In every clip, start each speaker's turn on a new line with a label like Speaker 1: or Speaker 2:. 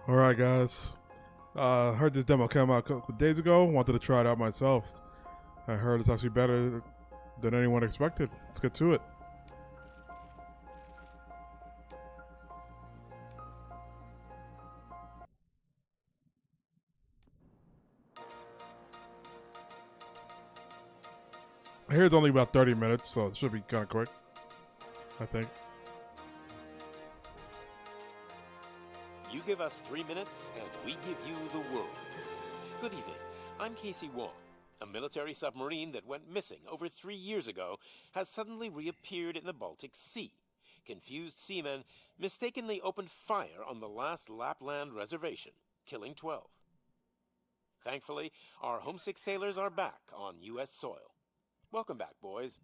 Speaker 1: All right, guys. Heard this demo came out a couple days ago. Wanted to try it out myself. I heard it's actually better than anyone expected. Let's get to it. I hear it's only about 30 minutes, so it should be kind of quick, I think.
Speaker 2: You give us 3 minutes, and we give you the world. Good evening. I'm Casey Wong. A military submarine that went missing over 3 years ago has suddenly reappeared in the Baltic Sea. Confused seamen mistakenly opened fire on the last Lapland reservation, killing 12. Thankfully, our homesick sailors are back on U.S. soil. Welcome back, boys.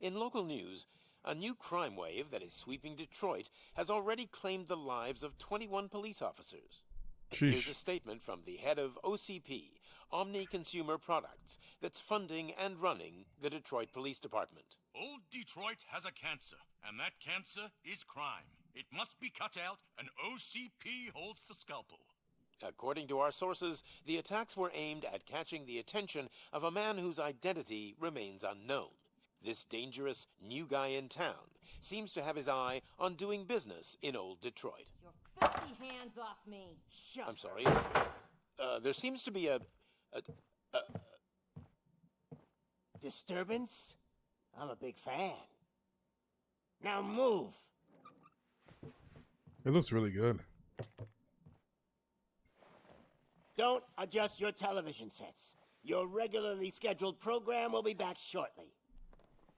Speaker 2: In local news, a new crime wave that is sweeping Detroit has already claimed the lives of 21 police officers. Here's a statement from the head of OCP, Omni Consumer Products, that's funding and running the Detroit Police Department.
Speaker 3: Old Detroit has a cancer, and that cancer is crime. It must be cut out, and OCP holds the scalpel.
Speaker 2: According to our sources, the attacks were aimed at catching the attention of a man whose identity remains unknown. This dangerous new guy in town seems to have his eye on doing business in old Detroit.
Speaker 4: Your filthy hands off me. Shut
Speaker 2: I'm sorry. There seems to be a
Speaker 5: disturbance? I'm a big fan. Now move.
Speaker 1: It looks really good.
Speaker 5: Don't adjust your television sets. Your regularly scheduled program will be back shortly.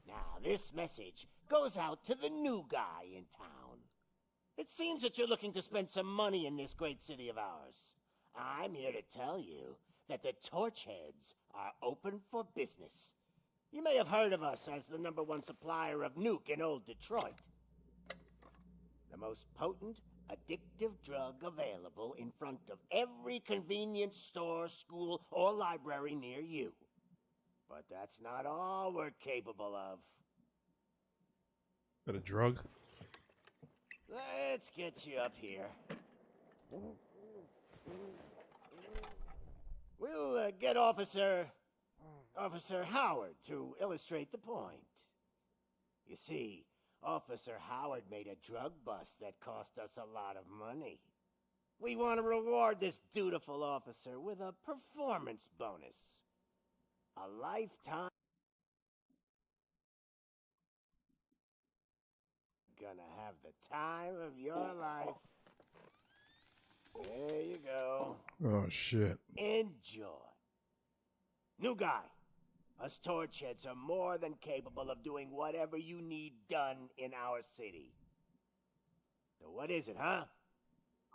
Speaker 5: Now, this message goes out to the new guy in town. It seems that you're looking to spend some money in this great city of ours. I'm here to tell you that the Torchheads are open for business. You may have heard of us as the #1 supplier of nuke in old Detroit. The most potent, addictive drug available in front of every convenience store, school, or library near you. But that's not all we're capable of.
Speaker 1: Is that a drug?
Speaker 5: Let's get you up here. We'll get Officer Howard to illustrate the point. You see, Officer Howard made a drug bust that cost us a lot of money. We want to reward this dutiful officer with a performance bonus. A lifetime. Gonna have the time of your life. There you go.
Speaker 1: Oh, shit.
Speaker 5: Enjoy. New guy. Us Torchheads are more than capable of doing whatever you need done in our city. So what is it, huh?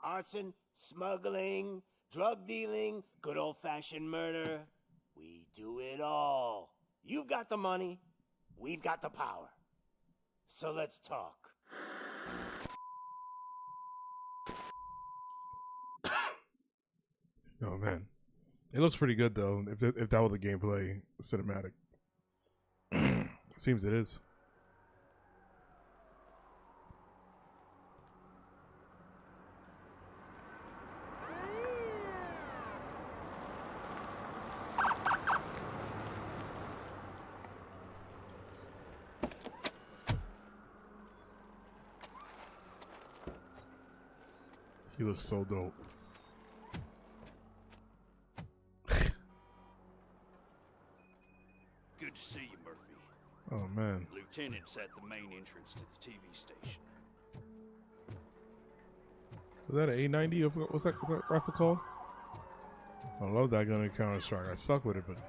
Speaker 5: Arson, smuggling, drug dealing, good old-fashioned murder. We do it all. You've got the money, we've got the power. So let's talk.
Speaker 1: Oh, man. It looks pretty good, though, if that was a gameplay cinematic. Seems it is. He looks so dope.
Speaker 6: Good to see you, Murphy.
Speaker 1: Oh, man.
Speaker 6: Lieutenant's at the main entrance to the TV station.
Speaker 1: Was that an A90? What's that rifle called? I love that gun in Counter-Strike. I suck with it, but...
Speaker 7: The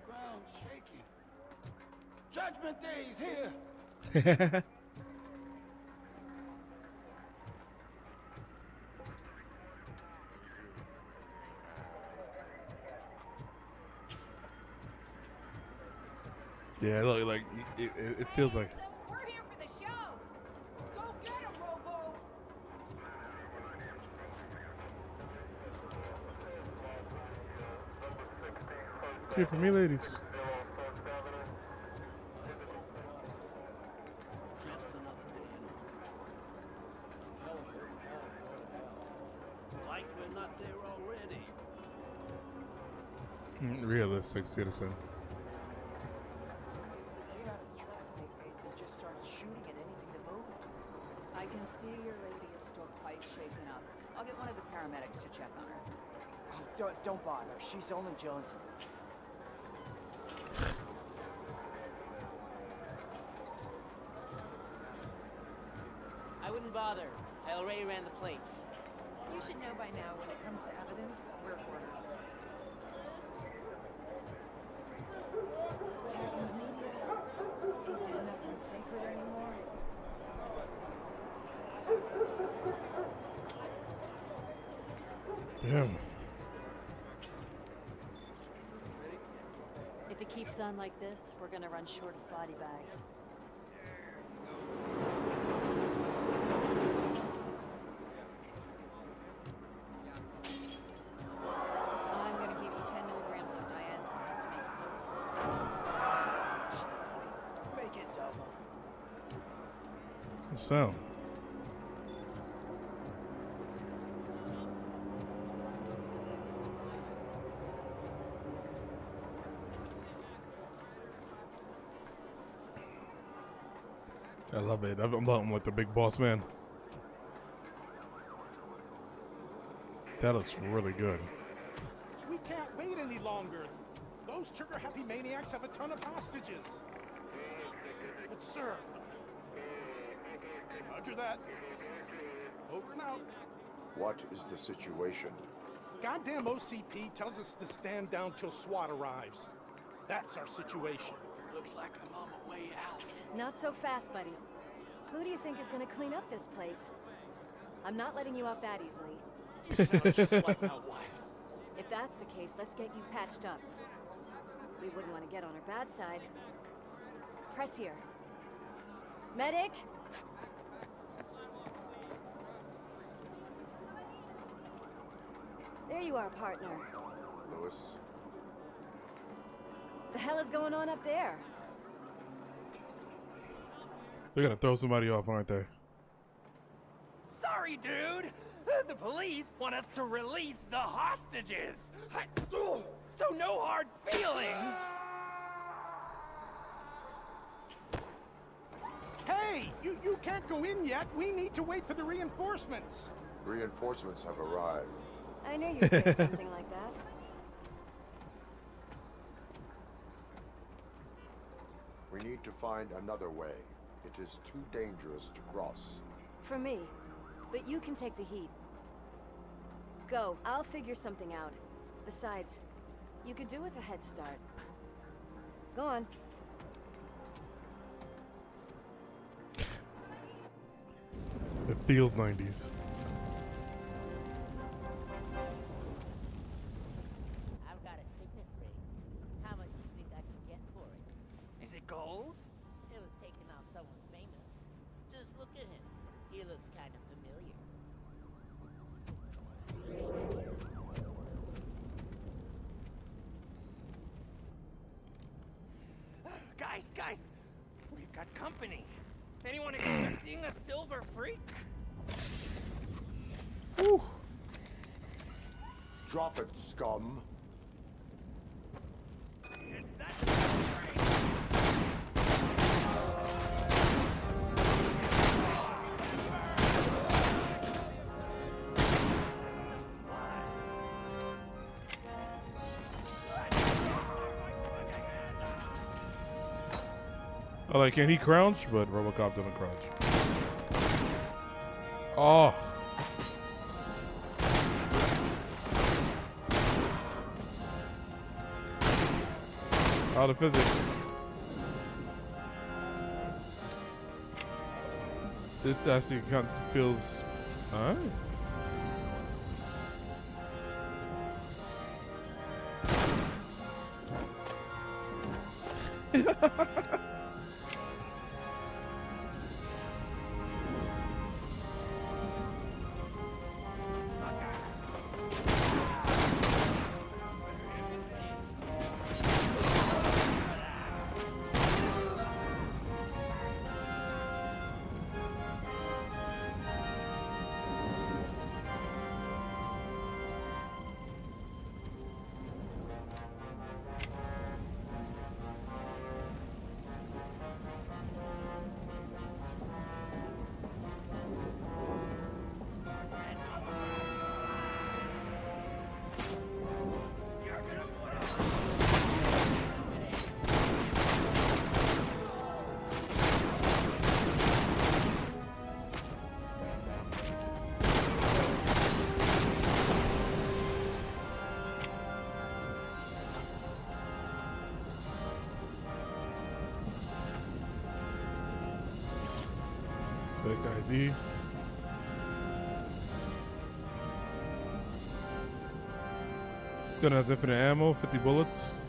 Speaker 7: ground's shaking. Judgment Day's here.
Speaker 1: Yeah, look, like, it feels like...
Speaker 4: We're here for the show. Go get him, Robo.
Speaker 1: Here for me, ladies.
Speaker 7: Just another day in old Detroit. I'm telling you, this town's going to hell. Like
Speaker 1: Realistic citizen.
Speaker 8: They got out of the trucks and they just started shooting at anything that moved.
Speaker 4: I can see your lady is still quite shaken up. I'll get one of the paramedics to check on her.
Speaker 8: Oh, don't bother. She's only Jonesy.
Speaker 9: I wouldn't bother. I already ran the plates.
Speaker 10: You should know by now when it comes to evidence, we're hoarders. Attacking the media? Ain't there nothing sacred anymore?
Speaker 1: Damn.
Speaker 11: If it keeps on like this, we're gonna run short of body bags.
Speaker 4: I'm gonna give you 10 milligrams of diazepam to make it
Speaker 8: Make it double.
Speaker 1: So. I love it. I'm like the big boss man. That looks really good.
Speaker 7: We can't wait any longer. Those trigger-happy maniacs have a ton of hostages. But sir... Roger that. Over and out.
Speaker 12: What is the situation?
Speaker 7: Goddamn OCP tells us to stand down till SWAT arrives. That's our situation.
Speaker 6: Looks like I'm on my way out.
Speaker 11: Not so fast, buddy. Who do you think is gonna clean up this place? I'm not letting you off that easily.
Speaker 6: You sound just like my wife.
Speaker 11: If that's the case, let's get you patched up. We wouldn't want to get on her bad side. Press here. Medic! There you are, partner.
Speaker 12: Lewis?
Speaker 11: The hell is going on up there?
Speaker 1: They're gonna throw somebody off, aren't they?
Speaker 8: Sorry, dude. The police want us to release the hostages. So no hard feelings.
Speaker 7: Hey, you can't go in yet. We need to wait for the reinforcements.
Speaker 12: Reinforcements have arrived.
Speaker 11: I knew you'd say something like that.
Speaker 12: We need to find another way. It is too dangerous to cross.
Speaker 11: For me. But you can take the heat. Go. I'll figure something out. Besides, you could do with a head start. Go on.
Speaker 1: It feels 90s.
Speaker 9: I've got a signet ring. How much do you think I can get for it?
Speaker 8: Is it gold?
Speaker 9: It was taken off someone famous. Just look at him. He looks kind of familiar.
Speaker 8: Guys, we've got company. Anyone expecting a silver freak?
Speaker 1: Woo.
Speaker 12: Drop it, scum.
Speaker 8: It's that
Speaker 1: Oh, like, can he crouch? But Robocop doesn't crouch. Oh. How the physics. This actually kind of feels... Alright. Fake ID. This gun has infinite ammo, 50 bullets.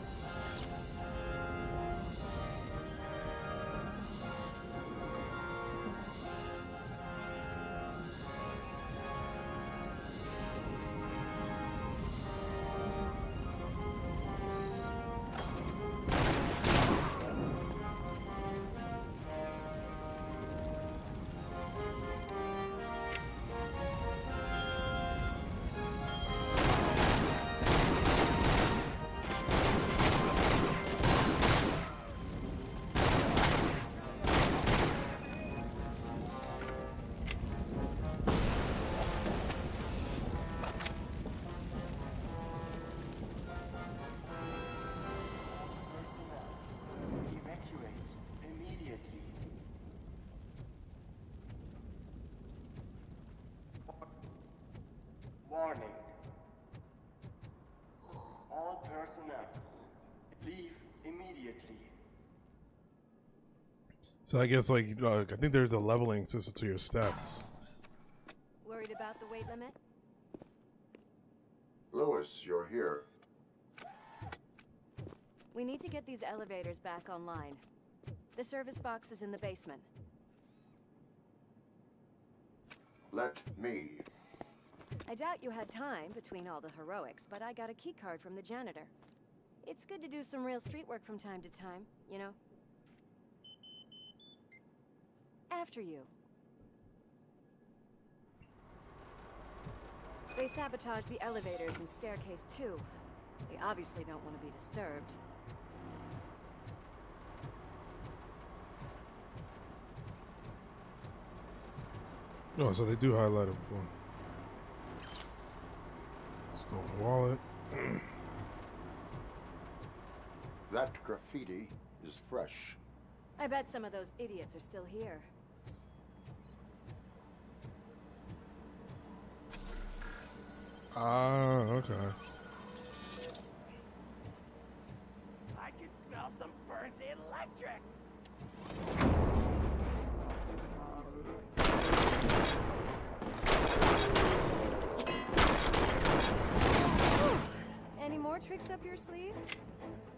Speaker 13: Warning. All personnel, leave immediately.
Speaker 1: So I guess like I think there's a leveling system to your stats.
Speaker 11: Worried about the weight limit?
Speaker 12: Lewis, you're here.
Speaker 11: We need to get these elevators back online. The service box is in the basement.
Speaker 12: Let me.
Speaker 11: I doubt you had time between all the heroics, but I got a key card from the janitor. It's good to do some real street work from time to time, you know? After you. They sabotaged the elevators and staircase too. They obviously don't want to be disturbed.
Speaker 1: Oh, so they do highlight it before. Stolen wallet.
Speaker 12: That graffiti is fresh.
Speaker 11: I bet some of those idiots are still here.
Speaker 1: Ah, okay.
Speaker 8: I can smell some burnt electric.
Speaker 11: Any more tricks up your sleeve?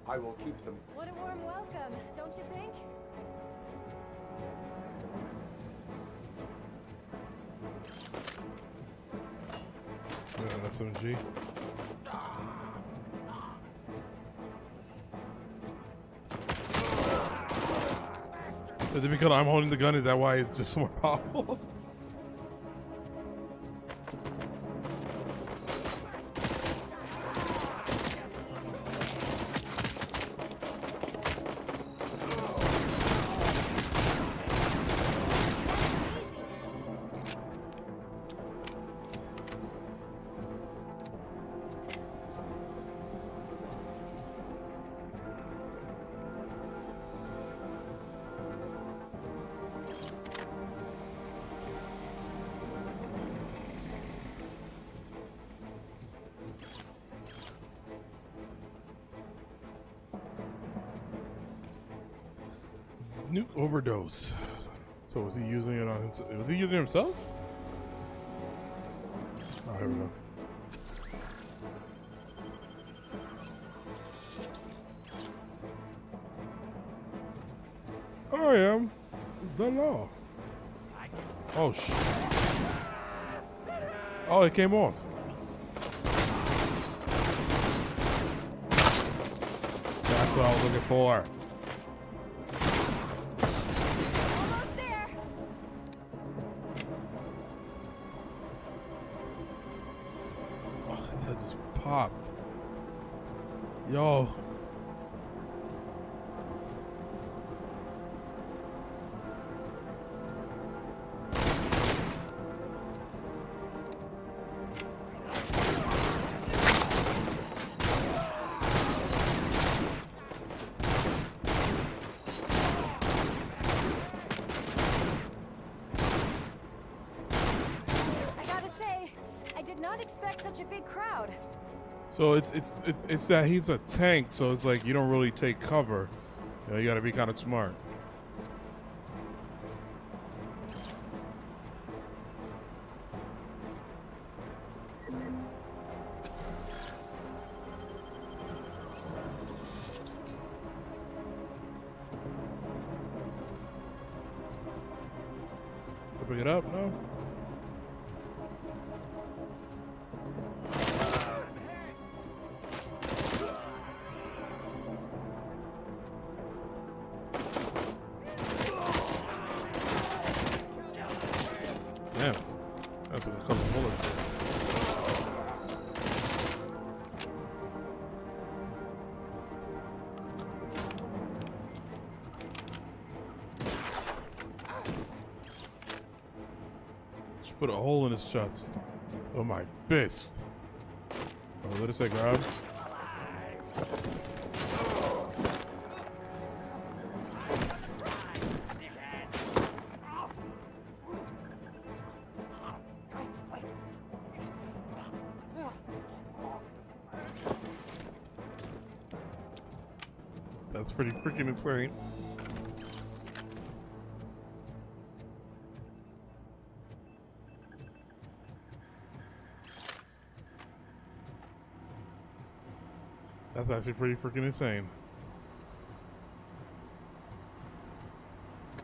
Speaker 12: I will keep them.
Speaker 11: What a warm welcome, don't you think?
Speaker 1: SMG. Is it because I'm holding the gun? Is that why it's just more powerful? Nuke overdose. So was he using it on himself? Was he using it himself? Oh, here we go. I am the law. Oh shit. Oh, it came off. That's what I was looking for. Popped. Yo.
Speaker 11: I gotta say, I did not expect such a big crowd.
Speaker 1: So it's that he's a tank, so it's like you don't really take cover. You know, you gotta be kind of smart. Pick it up? No. Damn. That's a couple bullets. Just put a hole in his chest. Oh, my fist. Oh, let it say grab. That's pretty freaking insane. That's actually pretty freaking insane.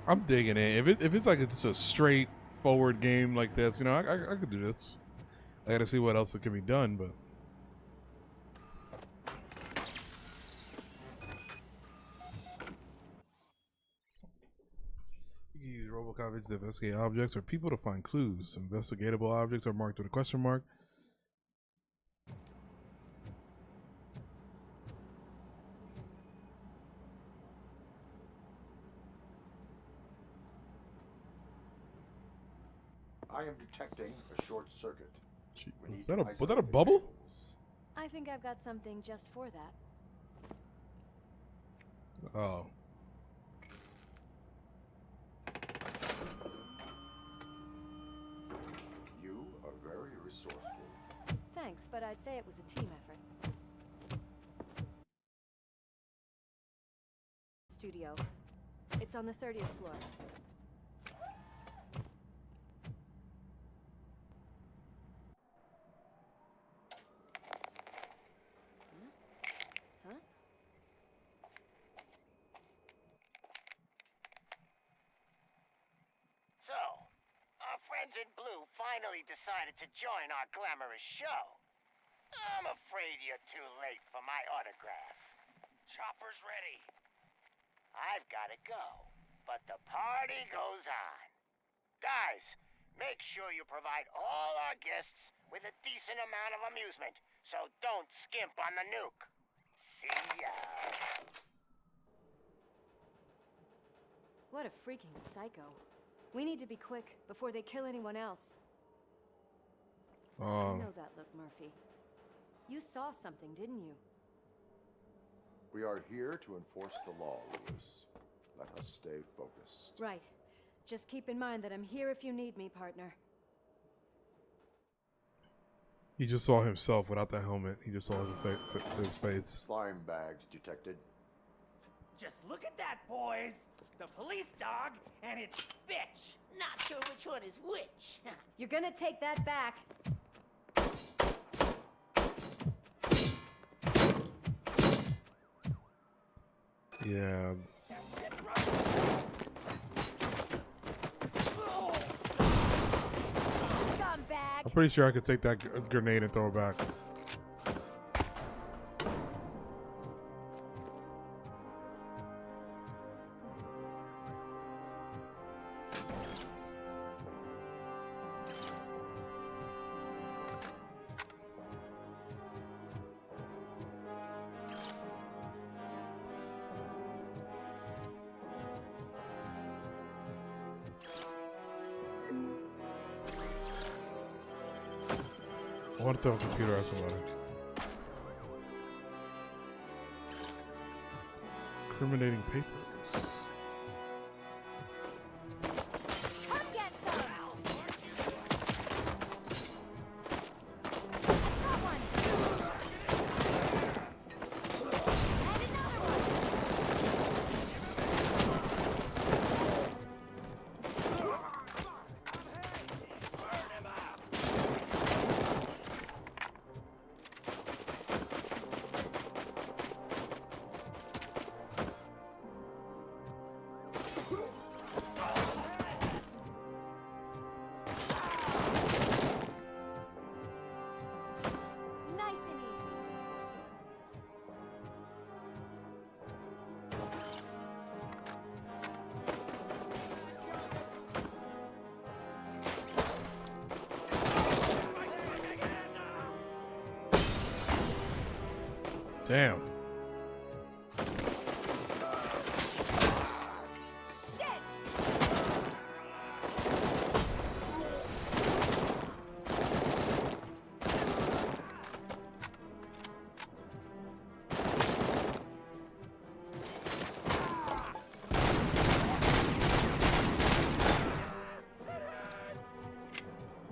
Speaker 1: I'm digging it. If it's like it's a straightforward game like this, you know, I could do this. I gotta see what else it can be done, but. You can use Robocop to investigate objects or people to find clues. Investigatable objects are marked with a question mark.
Speaker 12: I am detecting a short circuit.
Speaker 1: Was that a bubble?
Speaker 11: I think I've got something just for that.
Speaker 1: Oh.
Speaker 12: You are very resourceful.
Speaker 11: Thanks, but I'd say it was a team effort. Studio. It's on the 30th floor. Huh?
Speaker 5: So, our friends in blue finally decided to join our glamorous show. I'm afraid you're too late for my autograph.
Speaker 8: Chopper's ready.
Speaker 5: I've got to go, but the party goes on. Guys, make sure you provide all our guests with a decent amount of amusement, so don't skimp on the nuke. See ya.
Speaker 11: What a freaking psycho. We need to be quick before they kill anyone else. I know that look, Murphy. You saw something, didn't you?
Speaker 12: We are here to enforce the law, Lewis. Let us stay focused.
Speaker 11: Right. Just keep in mind that I'm here if you need me, partner.
Speaker 1: He just saw himself without the helmet. He just saw his face.
Speaker 12: Slime bags detected.
Speaker 8: Just look at that, boys! The police dog and its bitch!
Speaker 9: Not sure which one is which.
Speaker 11: You're gonna take that back.
Speaker 1: Yeah.
Speaker 11: Scumbag.
Speaker 1: I'm pretty sure I could take that grenade and throw it back. I want to throw a computer at somebody. Incriminating papers.
Speaker 11: Come get some. That one. And another
Speaker 1: Damn.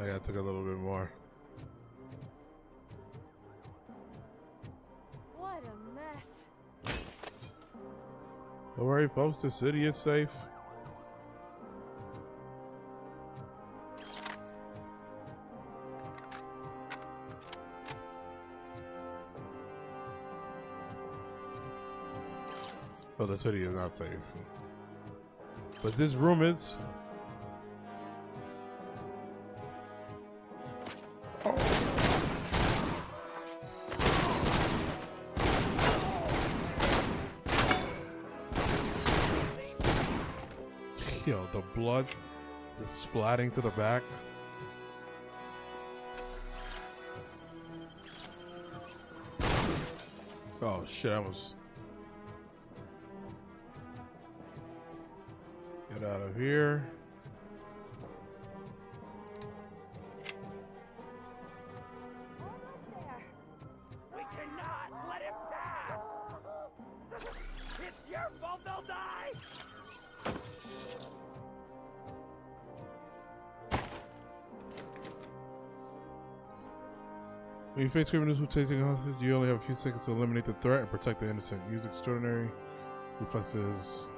Speaker 1: I took a little bit more.
Speaker 11: What a mess.
Speaker 1: Don't worry, folks. The city is safe. Well, the city is not safe. But this room is. Yo, the blood is splatting to the back. Oh shit, I was. Get out of here.
Speaker 8: We cannot let him pass! It's your fault they'll die!
Speaker 1: When you face criminals who take the hostage, you only have a few seconds to eliminate the threat and protect the innocent. Use extraordinary reflexes.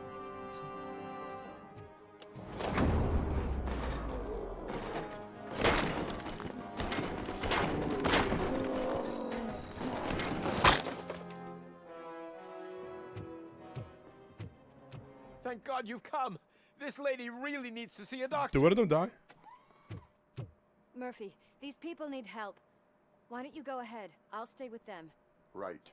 Speaker 8: Thank God you've come. This lady really needs to see a doctor.
Speaker 1: Did one of them die?
Speaker 11: Murphy, these people need help. Why don't you go ahead? I'll stay with them.
Speaker 12: Right.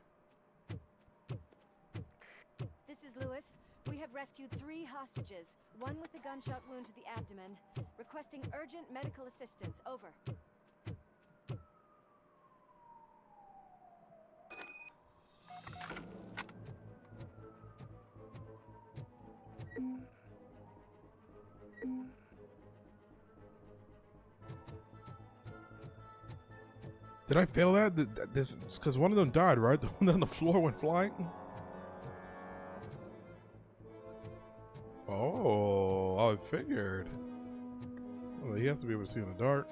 Speaker 11: This is Lewis. We have rescued 3 hostages, one with a gunshot wound to the abdomen, requesting urgent medical assistance. Over.
Speaker 1: Did I fail that? This because one of them died, right? The one on the floor went flying. Oh, I figured. Well, he has to be able to see in the dark.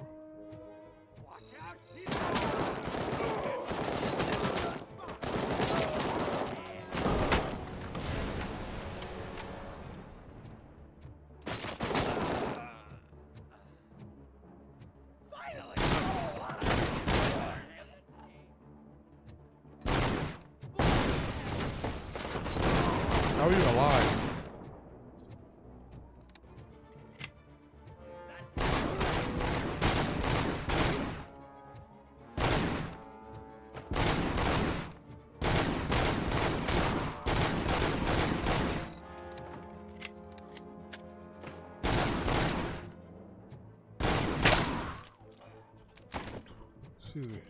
Speaker 1: How are you alive? Excuse me.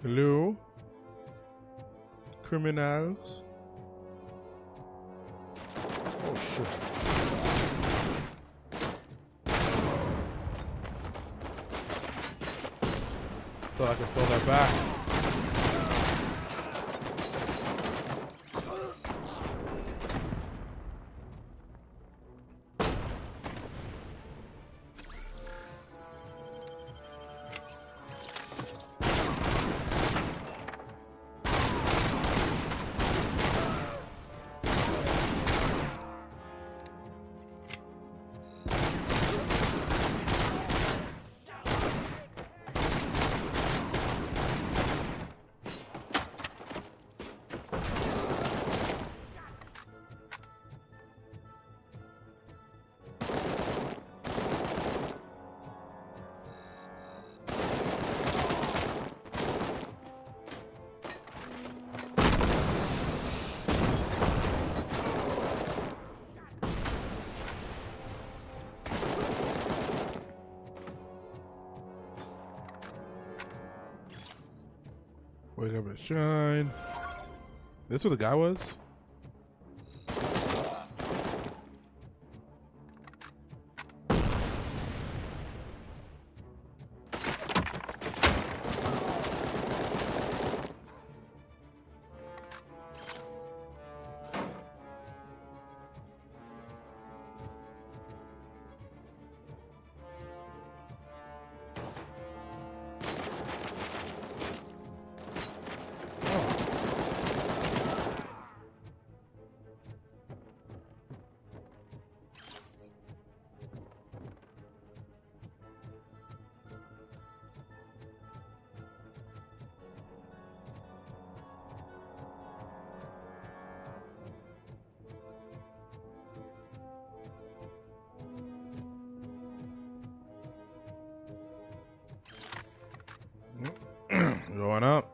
Speaker 1: Hello, criminals. Oh shit. Thought I could throw that back. Wake up and shine. This what the guy was? Going up.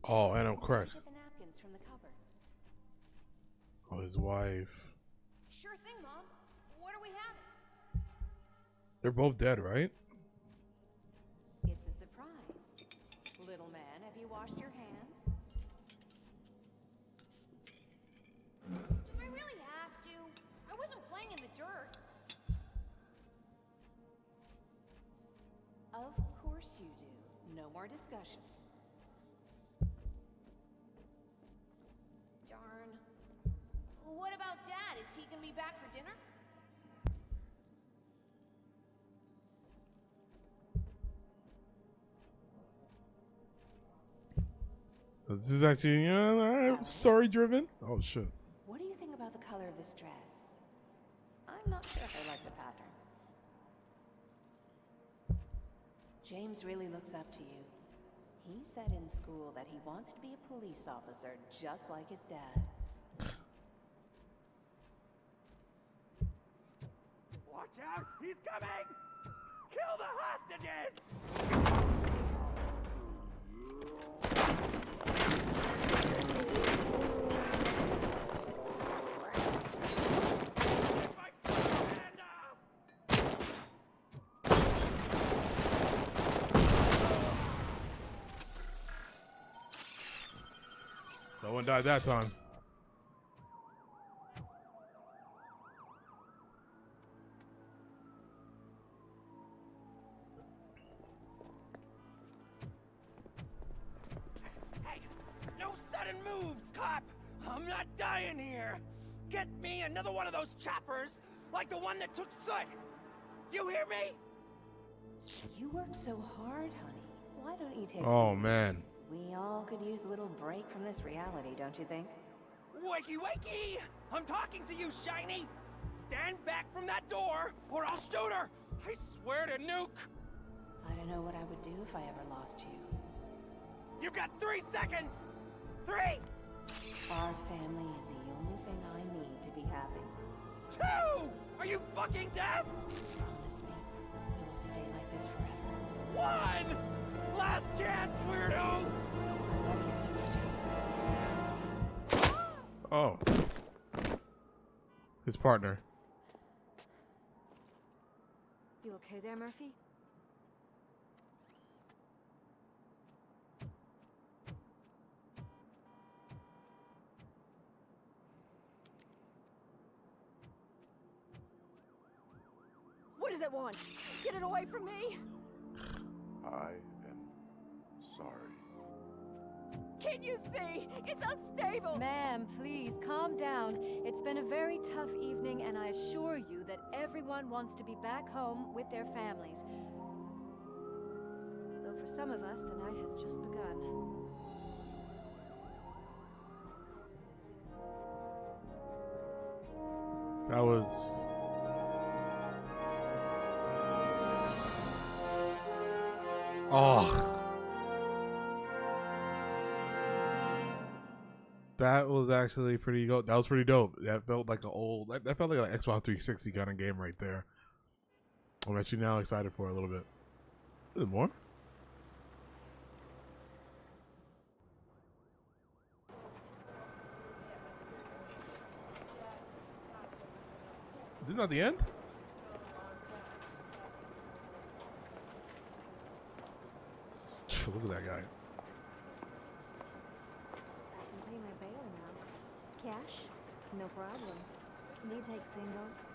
Speaker 1: Oh, and I'm correct.
Speaker 11: Get the napkins from the cupboard.
Speaker 1: Oh, his wife.
Speaker 11: Sure thing, Mom. What are we having?
Speaker 1: They're both dead, right?
Speaker 11: It's a surprise. Little man, have you washed your hands?
Speaker 14: Do I really have to? I wasn't playing in the dirt.
Speaker 11: Of course you do. No more discussion.
Speaker 14: Darn. What about Dad? Is he gonna be back for dinner?
Speaker 1: This is actually story driven. Oh shit.
Speaker 11: What do you think about the color of this dress? I'm not sure if I like the pattern. James really looks up to you. He said in school that he wants to be a police officer just like his dad.
Speaker 8: Watch out! He's coming! Kill the hostages!
Speaker 1: No one died that time.
Speaker 8: Hey! No sudden moves, cop! I'm not dying here! Get me another one of those choppers, like the one that took Soot! You hear me?
Speaker 11: You work so hard, honey. Why don't you take
Speaker 1: Oh
Speaker 11: some-
Speaker 1: man.
Speaker 11: We all could use a little break from this reality, don't you think?
Speaker 8: Wakey wakey! I'm talking to you, Shiny! Stand back from that door, or I'll shoot her! I swear to nuke!
Speaker 11: I don't know what I would do if I ever lost you.
Speaker 8: You got 3 seconds! 3!
Speaker 11: Our family is the only thing I need to be happy.
Speaker 8: 2! Are you fucking deaf?
Speaker 11: Promise me, we will stay like this forever.
Speaker 8: 1! Last chance, weirdo!
Speaker 11: I love you so much, Amos.
Speaker 1: Oh. His partner.
Speaker 11: You okay there, Murphy?
Speaker 10: What does it want? Get it away from me!
Speaker 12: I am sorry.
Speaker 10: Can't you see? It's unstable!
Speaker 11: Ma'am, please, calm down. It's been a very tough evening, and I assure you that everyone wants to be back home with their families. Though for some of us, the night has just begun.
Speaker 1: That was Oh. That was actually pretty dope. That was pretty dope. That felt like that felt like an Xbox 360 kind of game right there. I'm actually now excited for it a little bit. Is there more? Is this not the end? Look at that guy.
Speaker 10: I can pay my bail now. Cash? No problem. Do you take singles?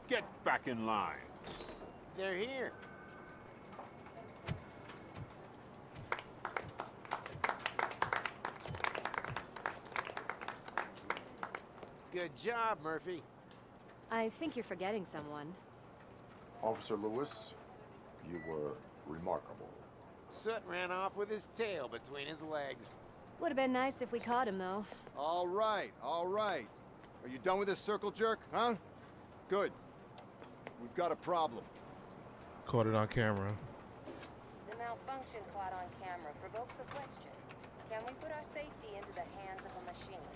Speaker 3: Get back in line.
Speaker 5: They're here. Good job, Murphy.
Speaker 11: I think you're forgetting someone.
Speaker 12: Officer Lewis, you were remarkable.
Speaker 5: Soot ran off with his tail between his legs.
Speaker 11: Would have been nice if we caught him, though.
Speaker 15: All right, all right. Are you done with this circle jerk, huh? Good. We've got a problem.
Speaker 1: Caught it on camera.
Speaker 9: The malfunction caught on camera provokes a question. Can we put our safety into the hands of a machine,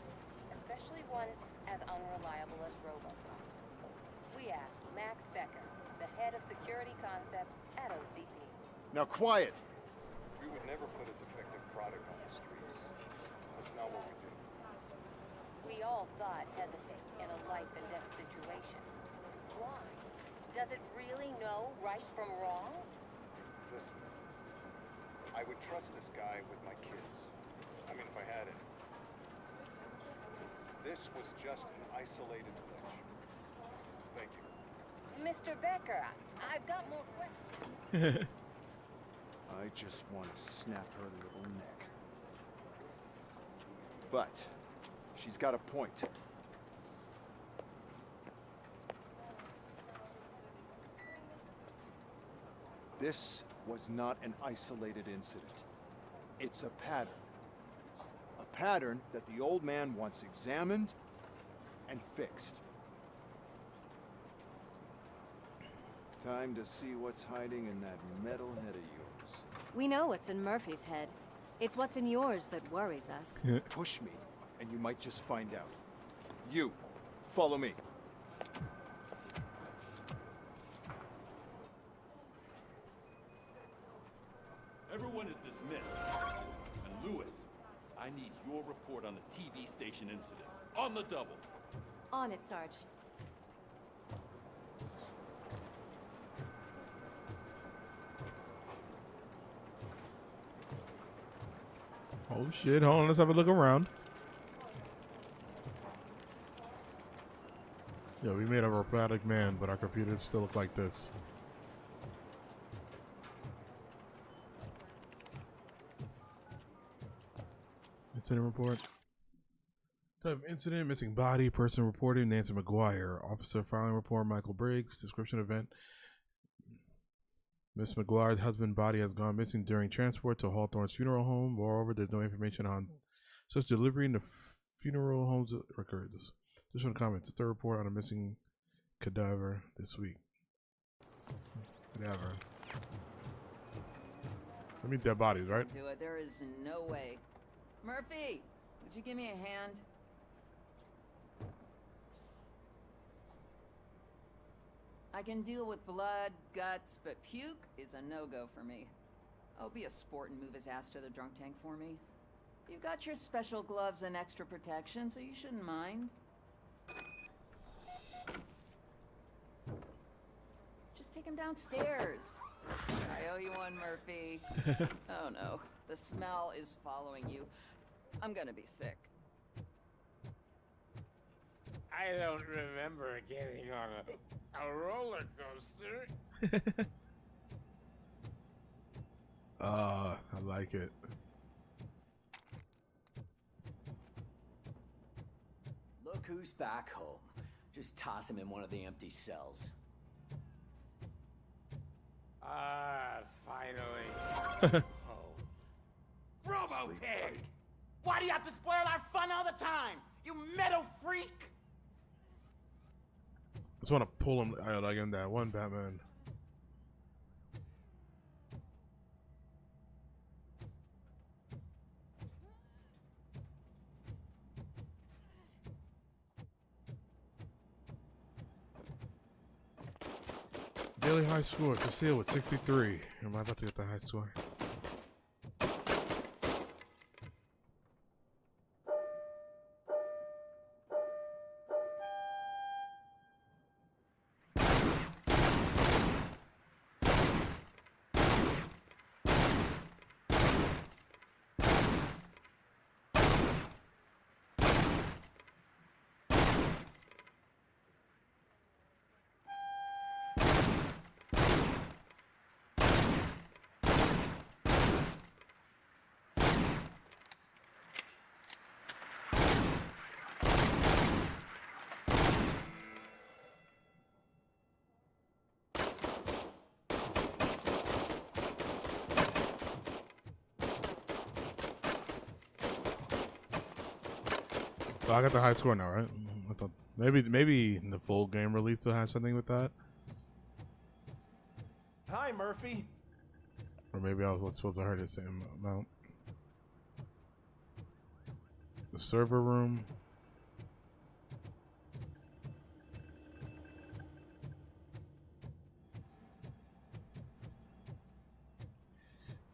Speaker 9: especially one as unreliable as Robocop? We asked Max Becker, the head of security concepts at OCP.
Speaker 15: Now quiet.
Speaker 16: We would never put a defective product on the streets. That's not what we do.
Speaker 9: We all saw it hesitate in a life and death situation. Why? Does it really know right from wrong?
Speaker 16: Listen, I would trust this guy with my kids. I mean, if I had it. This was just an isolated glitch. Thank you.
Speaker 9: Mr. Becker, I've got more questions.
Speaker 15: I just want to snap her little neck. But she's got a point. This was not an isolated incident. It's a pattern. A pattern that the old man wants examined and fixed. Time to see what's hiding in that metal head of yours.
Speaker 11: We know what's in Murphy's head. It's what's in yours that worries us.
Speaker 15: Push me, and you might just find out. You, follow me.
Speaker 17: Everyone is dismissed. And Lewis, I need your report on the TV station incident. On the double.
Speaker 11: On it, Sarge.
Speaker 1: Oh shit, hold on, let's have a look around. Yo, we made a robotic man, but our computers still look like this. Incident report. Type of incident, missing body, person reported, Nancy McGuire. Officer filing report, Michael Briggs. Description event. Miss McGuire's husband's body has gone missing during transport to Hawthorne's funeral home. Moreover, there's no information on such delivery in the funeral home's records. Additional comments. Third report on a missing cadaver this week. Cadaver. I mean dead bodies, right?
Speaker 4: Do it. There is no way. Murphy, would you give me a hand? I can deal with blood, guts, but puke is a no-go for me. Oh, be a sport and move his ass to the drunk tank for me. You've got your special gloves and extra protection, so you shouldn't mind. Just take him downstairs. I owe you one, Murphy. Oh no, the smell is following you. I'm gonna be sick.
Speaker 5: I don't remember getting on a roller coaster.
Speaker 1: I like it.
Speaker 18: Look who's back home. Just toss him in one of the empty cells.
Speaker 5: Finally. Oh.
Speaker 8: Robo-Pig! Why do you have to spoil our fun all the time? You metal freak!
Speaker 1: I just want to pull him out like in that one Batman. Daily high score. Cecile with 63. Am I about to get the high score? Well, I got the high score now, right? I thought maybe the full game release will have something with that,
Speaker 7: Hi, Murphy.
Speaker 1: or maybe I was supposed to heard the same amount. The server room.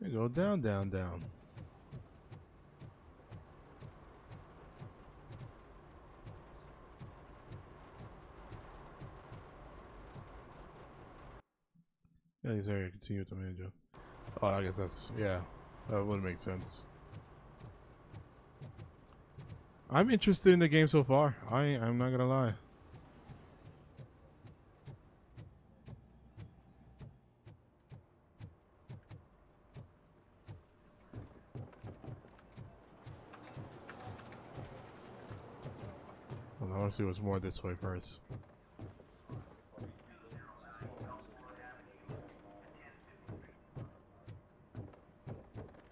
Speaker 1: We go down, down, down. Yeah, these area continue with the manager. Oh, I guess that's, yeah, that would make sense. I'm interested in the game so far. I'm not gonna lie. Well, I want to see what's more this way first.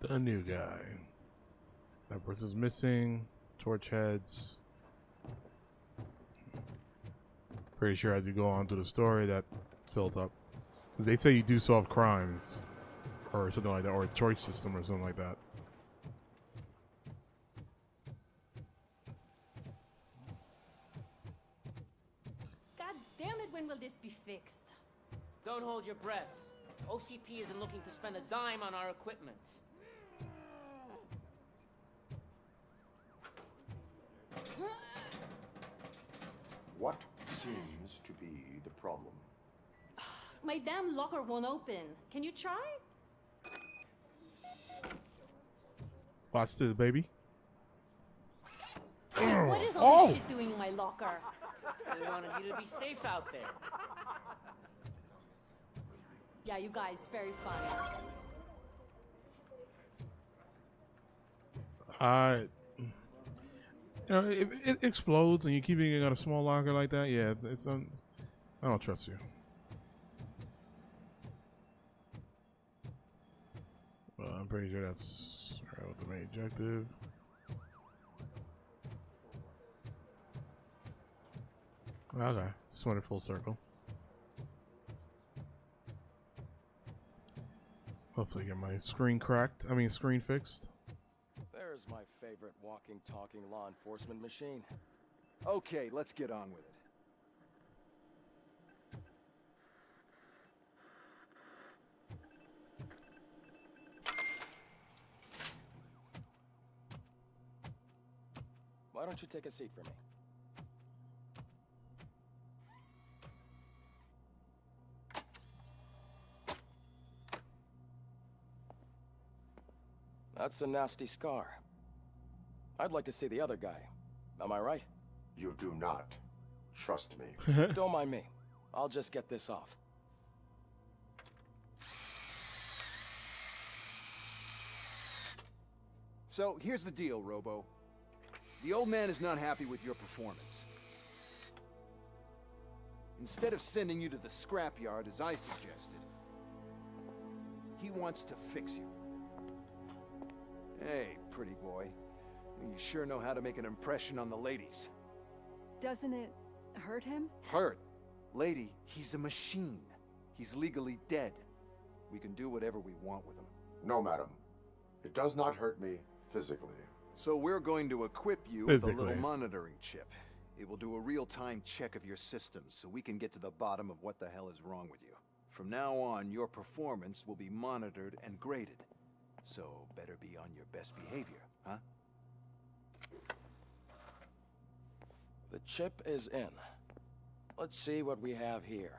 Speaker 1: The new guy. That person's missing. Torch heads. Pretty sure as you go on to the story that filled up. They say you do solve crimes or something like that, or a choice system or something like that.
Speaker 14: God damn it, when will this be fixed?
Speaker 19: Don't hold your breath. OCP isn't looking to spend a dime on our equipment.
Speaker 12: What seems to be the problem?
Speaker 14: My damn locker won't open. Can you try?
Speaker 1: Watch this, baby.
Speaker 14: What is all this shit doing in my locker?
Speaker 19: They wanted you to be safe out there.
Speaker 14: Yeah, you guys, very fun.
Speaker 1: You know, if it explodes and you keep it in a small locker like that, yeah, it's I don't trust you. Well, I'm pretty sure that's right with the main objective. Okay, just went in full circle. Hopefully get my screen cracked. I mean, screen fixed.
Speaker 20: There's my favorite walking, talking law enforcement machine.
Speaker 15: Okay, let's get on with it.
Speaker 20: Why don't you take a seat for me? That's a nasty scar. I'd like to see the other guy. Am I right?
Speaker 12: You do not trust me.
Speaker 20: Don't mind me. I'll just get this off.
Speaker 15: So, here's the deal, Robo. The old man is not happy with your performance. Instead of sending you to the scrapyard, as I suggested, he wants to fix you. Hey, pretty boy. You sure know how to make an impression on the ladies.
Speaker 10: Doesn't it hurt him?
Speaker 15: Hurt? Lady, he's a machine. He's legally dead. We can do whatever we want with him.
Speaker 12: No, madam. It does not hurt me physically.
Speaker 15: So we're going to equip you with a little monitoring chip. It will do a real-time check of your systems so we can get to the bottom of what the hell is wrong with you. From now on, your performance will be monitored and graded. So better be on your best behavior, huh?
Speaker 20: The chip is in. Let's see what we have here.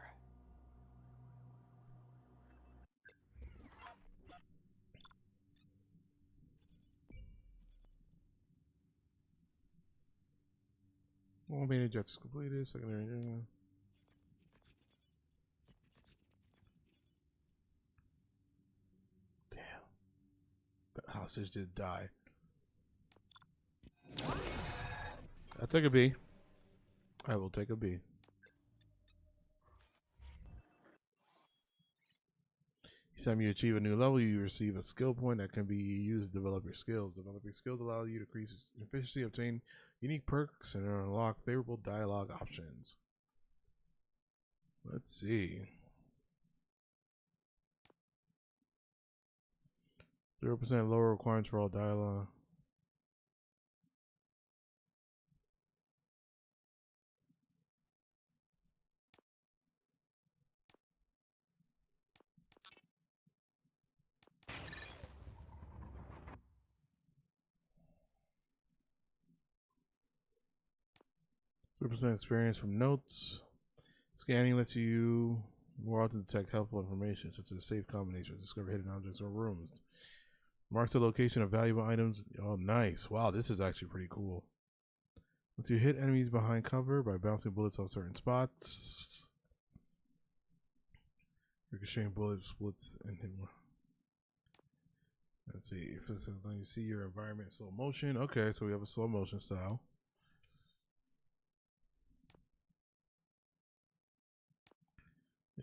Speaker 1: All main objectives completed. Secondary. Damn. That hostage did die. I'll take a B. I will take a B. Each time you achieve a new level, you receive a skill point that can be used to develop your skills. Developing skills allow you to increase efficiency, obtain unique perks, and unlock favorable dialogue options. Let's see. 0% lower requirements for all dialogue. Percent experience from notes. Scanning lets you more often detect helpful information, such as safe combinations, discover hidden objects or rooms. Marks the location of valuable items. Oh, nice. Wow, this is actually pretty cool. Lets you hit enemies behind cover by bouncing bullets on certain spots. Ricocheting bullet splits and hit more. Let's see. If it's letting you see your environment in slow motion. Okay, so we have a slow motion style.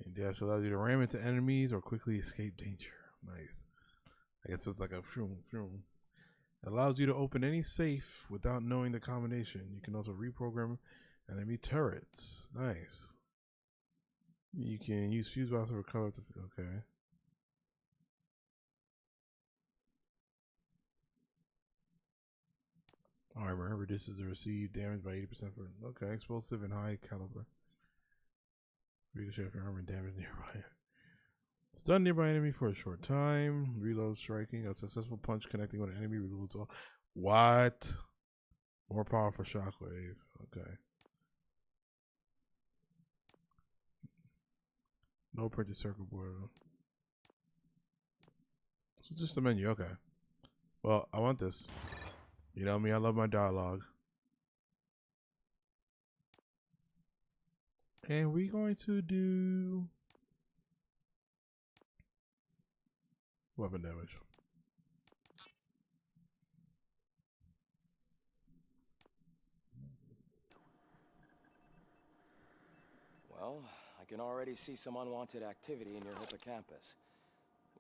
Speaker 1: And dash allows you to ram into enemies or quickly escape danger. Nice. I guess it's like a vroom, vroom. It allows you to open any safe without knowing the combination. You can also reprogram enemy turrets. Nice. You can use fuse box to recover. Okay. Armor reduces the received damage by 80% for okay. Explosive and high caliber. Ricochet for armor and damage nearby. Stun nearby enemy for a short time. Reload striking. A successful punch connecting with an enemy reloads all. What? More powerful shockwave. Okay. No printed circuit board. So just the menu. Okay. Well, I want this. You know me. I love my dialogue. And we're going to do weapon damage.
Speaker 20: Well, I can already see some unwanted activity in your hippocampus.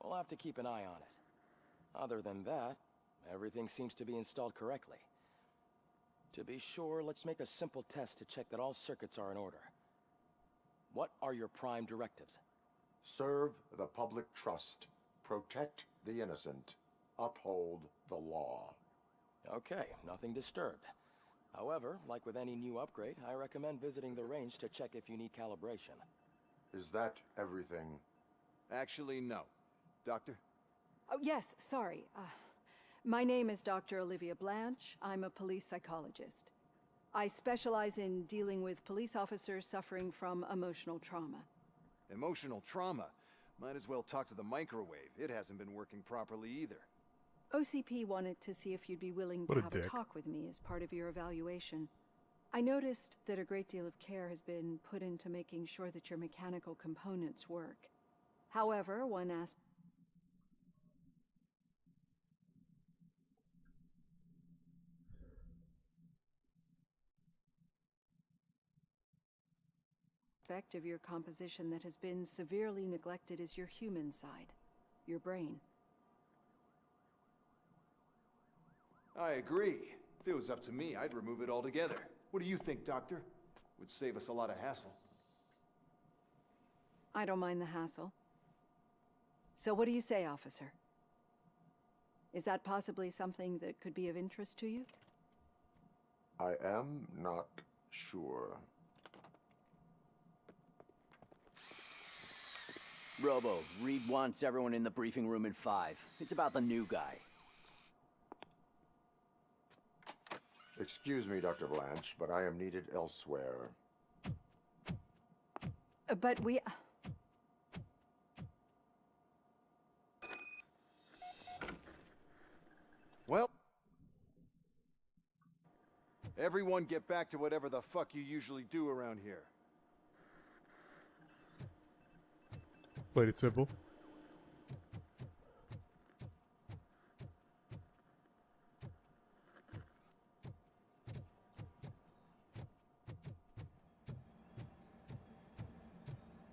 Speaker 20: We'll have to keep an eye on it. Other than that, everything seems to be installed correctly. To be sure, let's make a simple test to check that all circuits are in order. What are your prime directives?
Speaker 12: Serve the public trust. Protect the innocent. Uphold the law.
Speaker 20: Okay, nothing disturbed. However, like with any new upgrade, I recommend visiting the range to check if you need calibration.
Speaker 12: Is that everything?
Speaker 15: Actually, no. Doctor?
Speaker 21: Oh, yes, sorry. My name is Dr. Olivia Blanche. I'm a police psychologist. I specialize in dealing with police officers suffering from emotional trauma.
Speaker 15: Emotional trauma? Might as well talk to the microwave. It hasn't been working properly either.
Speaker 21: OCP wanted to see if you'd be willing to have a talk with me as part of your evaluation. I noticed that a great deal of care has been put into making sure that your mechanical components work. However, one aspect of your composition that has been severely neglected is your human side, your brain.
Speaker 15: I agree. If it was up to me, I'd remove it altogether. What do you think, Doctor? Would save us a lot of hassle.
Speaker 21: I don't mind the hassle. So what do you say, officer? Is that possibly something that could be of interest to you?
Speaker 12: I am not sure.
Speaker 18: Robo, Reed wants everyone in the briefing room in 5. It's about the new guy.
Speaker 12: Excuse me, Dr. Blanche, but I am needed elsewhere.
Speaker 21: But we...
Speaker 15: Well, everyone get back to whatever the fuck you usually do around here.
Speaker 1: Played it simple.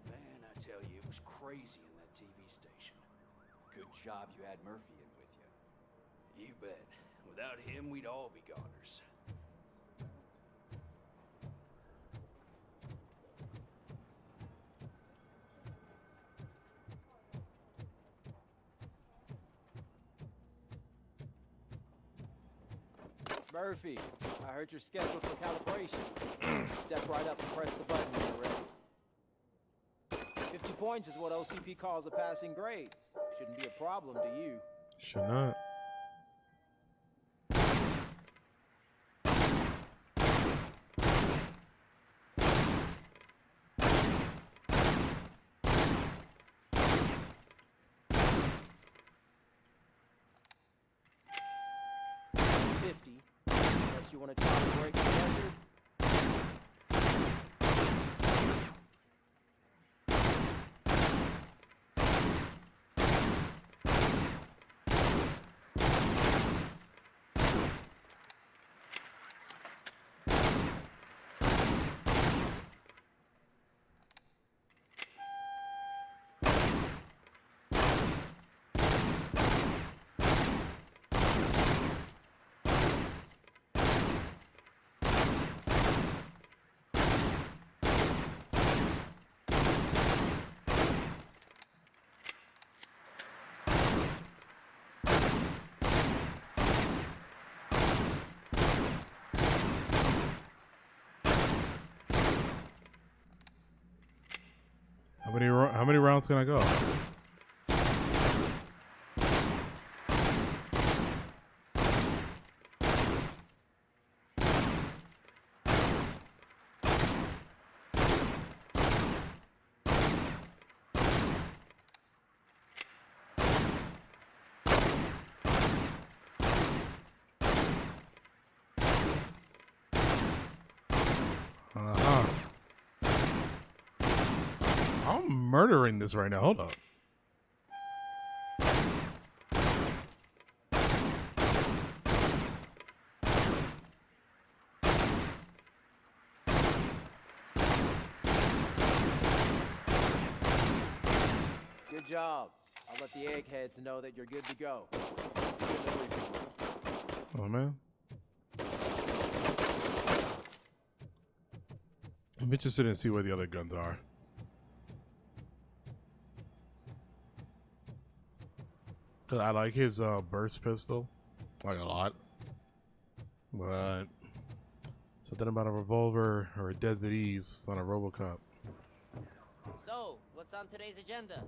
Speaker 6: Man, I tell you, it was crazy in that TV station.
Speaker 2: Good job you had Murphy in with you.
Speaker 6: You bet. Without him, we'd all be goners.
Speaker 2: Murphy, I heard you're scheduled for calibration. Step right up and press the button when you're ready. 50 points is what OCP calls a passing grade. Shouldn't be a problem to you.
Speaker 1: Should not.
Speaker 2: Unless you want to try to break the record.
Speaker 1: How many rounds can I go? I'm murdering this right now. Hold up.
Speaker 2: Good job. I'll let the eggheads know that you're good to go.
Speaker 1: Oh man. I'm interested in see where the other guns are. Cause I like his burst pistol, like a lot. But something about a revolver or a Desert Ease on a Robocop.
Speaker 19: So, what's on today's agenda?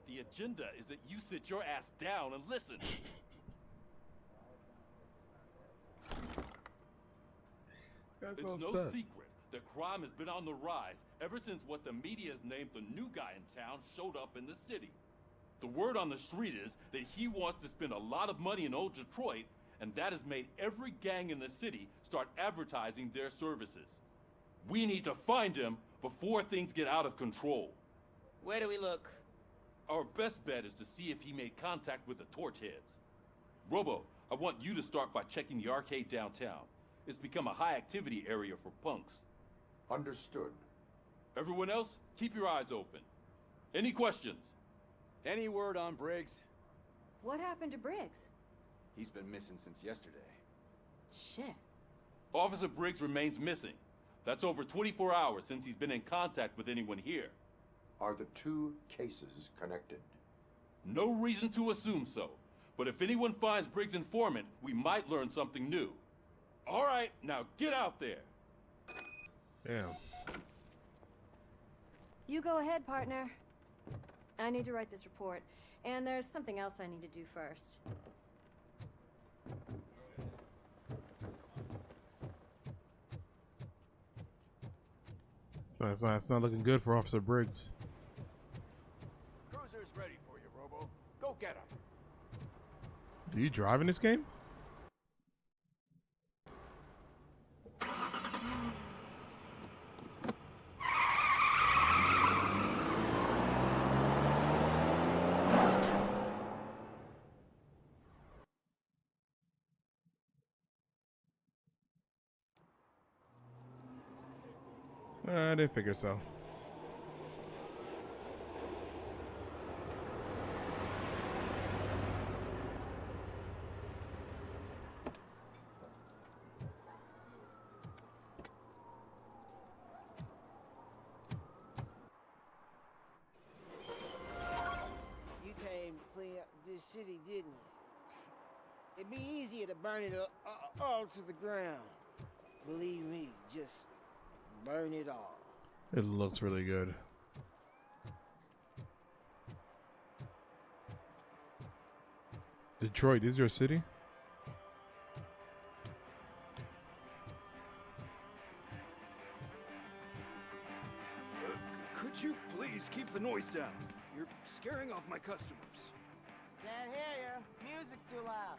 Speaker 17: The agenda is that you sit your ass down and listen. It's no secret that crime has been on the rise ever since what the media has named the new guy in town showed up in the city. The word on the street is that he wants to spend a lot of money in old Detroit, and that has made every gang in the city start advertising their services. We need to find him before things get out of control.
Speaker 19: Where do we look?
Speaker 17: Our best bet is to see if he made contact with the Torchheads. Robo, I want you to start by checking the arcade downtown. It's become a high-activity area for punks.
Speaker 12: Understood.
Speaker 17: Everyone else, keep your eyes open. Any questions?
Speaker 2: Any word on Briggs?
Speaker 11: What happened to Briggs?
Speaker 2: He's been missing since yesterday.
Speaker 11: Shit.
Speaker 17: Officer Briggs remains missing. That's over 24 hours since he's been in contact with anyone here.
Speaker 12: Are the two cases connected?
Speaker 17: No reason to assume so. But if anyone finds Briggs' informant, we might learn something new. All right, now get out there.
Speaker 1: Damn.
Speaker 11: You go ahead, partner. I need to write this report, and there's something else I need to do first.
Speaker 1: It's not looking good for Officer Briggs.
Speaker 6: Cruiser's ready for you, Robo. Go get him.
Speaker 1: Do you drive in this game? I didn't figure so.
Speaker 13: You came to clean up this city, didn't you? It'd be easier to burn it all to the ground. Believe me, just burn it all.
Speaker 1: It looks really good. Detroit, is your city?
Speaker 6: Could you please keep the noise down? You're scaring off my customers.
Speaker 13: Can't hear you. Music's too loud.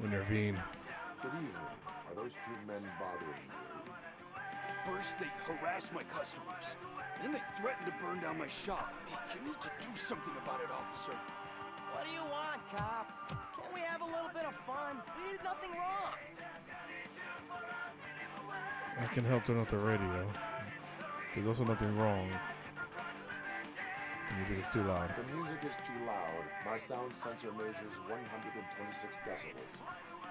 Speaker 1: Intervene.
Speaker 12: Good evening. Are those two men bothering you?
Speaker 6: First, they harass my customers. Then they threaten to burn down my shop. You need to do something about it, officer.
Speaker 13: What do you want, cop? Can't we have a little bit of fun? We did nothing wrong.
Speaker 1: I can help turn off the radio. There's also nothing wrong. You think it's too loud?
Speaker 12: The music is too loud. My sound sensor measures 126 decibels.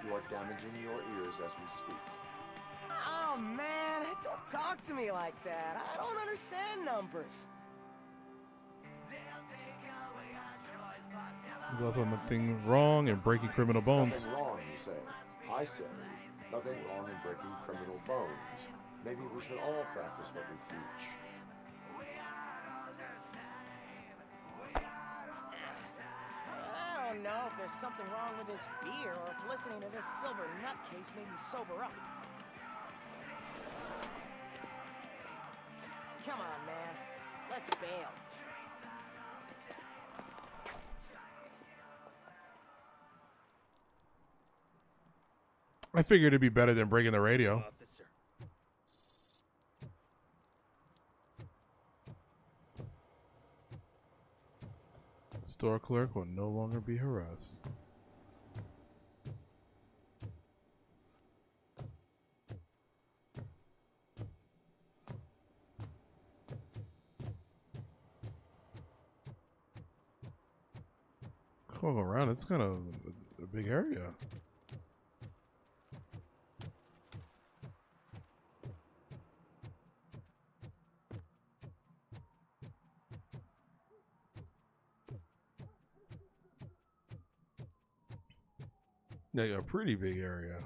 Speaker 12: You are damaging your ears as we speak.
Speaker 13: Oh, man. Don't talk to me like that. I don't understand numbers.
Speaker 1: There's also nothing wrong in breaking criminal bones.
Speaker 12: Nothing wrong, you say. I say, nothing wrong in breaking criminal bones. Maybe we should all practice what we preach.
Speaker 13: I don't know if there's something wrong with this beer or if listening to this silver nutcase made me sober up. Come on, man. Let's bail.
Speaker 1: I figured it'd be better than breaking the radio.
Speaker 6: Officer.
Speaker 1: Store clerk will no longer be harassed. All around, it's kind of a big area. Like a pretty big area.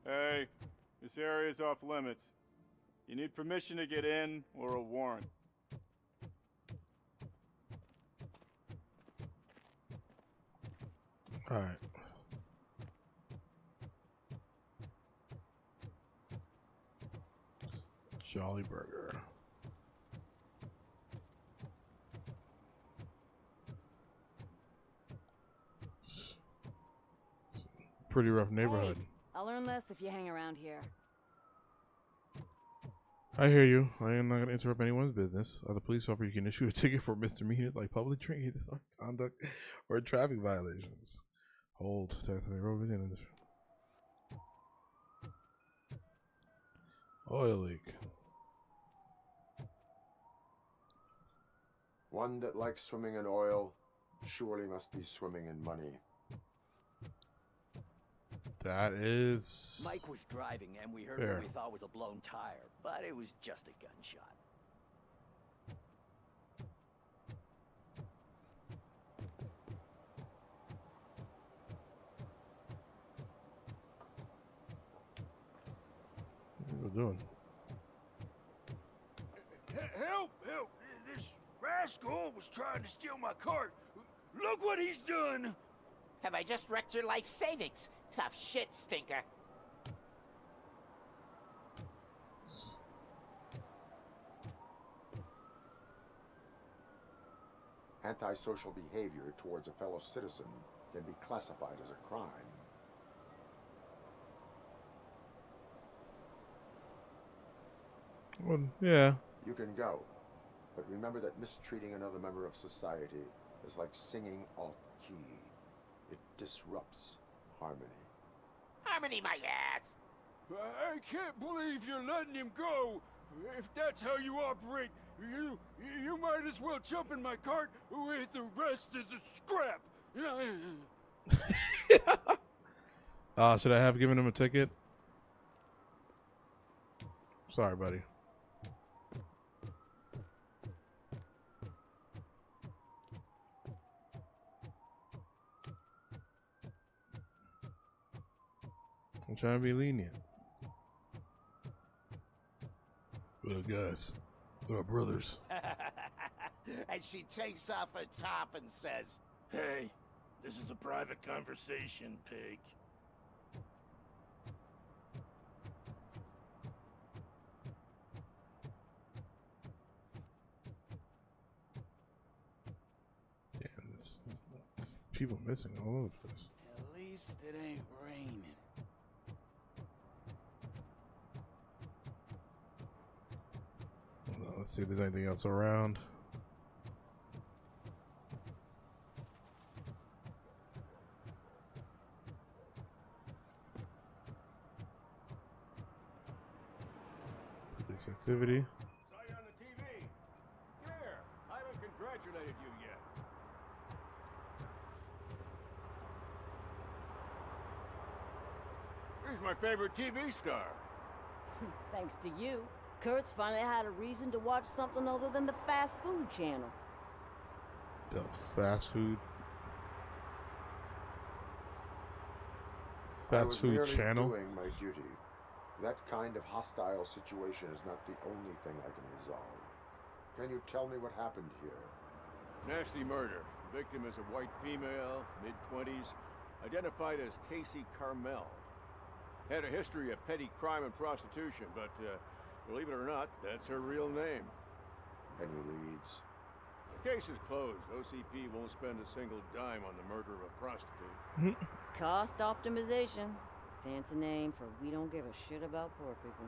Speaker 22: Hey, this area is off limits. You need permission to get in or a warrant.
Speaker 1: All right. Jolly Burger. Pretty rough neighborhood.
Speaker 11: Hey, I'll learn less if you hang around here.
Speaker 1: I hear you. I am not going to interrupt anyone's business. As a police officer, you can issue a ticket for misdemeanor like public drinking, conduct, or traffic violations. Hold. Oil leak.
Speaker 12: One that likes swimming in oil surely must be swimming in money.
Speaker 1: That is...
Speaker 18: Mike was driving and we heard
Speaker 1: fair.
Speaker 18: what we thought was a blown tire, but it was just a gunshot.
Speaker 1: doing?
Speaker 6: Help! Help! This rascal was trying to steal my cart. Look what he's done!
Speaker 8: Have I just wrecked your life savings? Tough shit, stinker.
Speaker 12: Antisocial behavior towards a fellow citizen can be classified as a crime.
Speaker 1: Well, yeah.
Speaker 12: You can go, but remember that mistreating another member of society is like singing off key. It disrupts harmony.
Speaker 8: Harmony, my ass!
Speaker 6: I can't believe you're letting him go. If that's how you operate, you might as well jump in my cart with the rest of the scrap.
Speaker 1: Should I have given him a ticket? Sorry, buddy. I'm trying to be lenient. What up, guys? What up, brothers?
Speaker 13: And she takes off her top and says,
Speaker 6: Hey, this is a private conversation, pig.
Speaker 1: Yeah, there's people missing all over the place.
Speaker 13: at least it ain't raining.
Speaker 1: Hold on, let's see if there's anything else around. Police activity.
Speaker 6: Saw you on the TV. Here, I haven't congratulated you yet. He's my favorite TV star.
Speaker 11: Thanks to you, Kurt's finally had a reason to watch something other than the fast food channel.
Speaker 1: The fast food
Speaker 12: I was merely
Speaker 1: channel.
Speaker 12: doing my duty. That kind of hostile situation is not the only thing I can resolve. Can you tell me what happened here?
Speaker 6: Nasty murder. The victim is a white female, mid-20s, identified as Casey Carmel. Had a history of petty crime and prostitution, but believe it or not, that's her real name.
Speaker 12: Any leads?
Speaker 6: The case is closed. OCP won't spend a single dime on the murder of a prostitute.
Speaker 11: Cost optimization. Fancy name for we don't give a shit about poor people.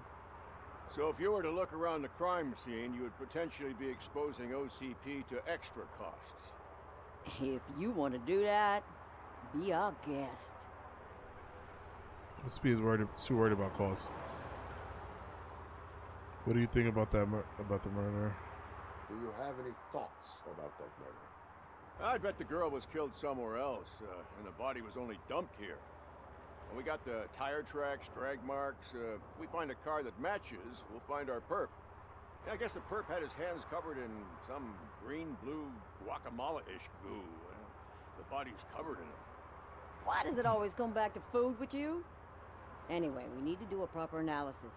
Speaker 6: So if you were to look around the crime scene, you would potentially be exposing OCP to extra costs.
Speaker 11: If you want to do that, be our guest.
Speaker 1: SP is too worried about costs. What do you think about that about the murder?
Speaker 12: Do you have any thoughts about that murder?
Speaker 6: I bet the girl was killed somewhere else, and the body was only dumped here. And we got the tire tracks, drag marks. If we find a car that matches, we'll find our perp. Yeah, I guess the perp had his hands covered in some green-blue guacamole-ish goo. The body's covered in it.
Speaker 11: Why does it always come back to food with you? Anyway, we need to do a proper analysis.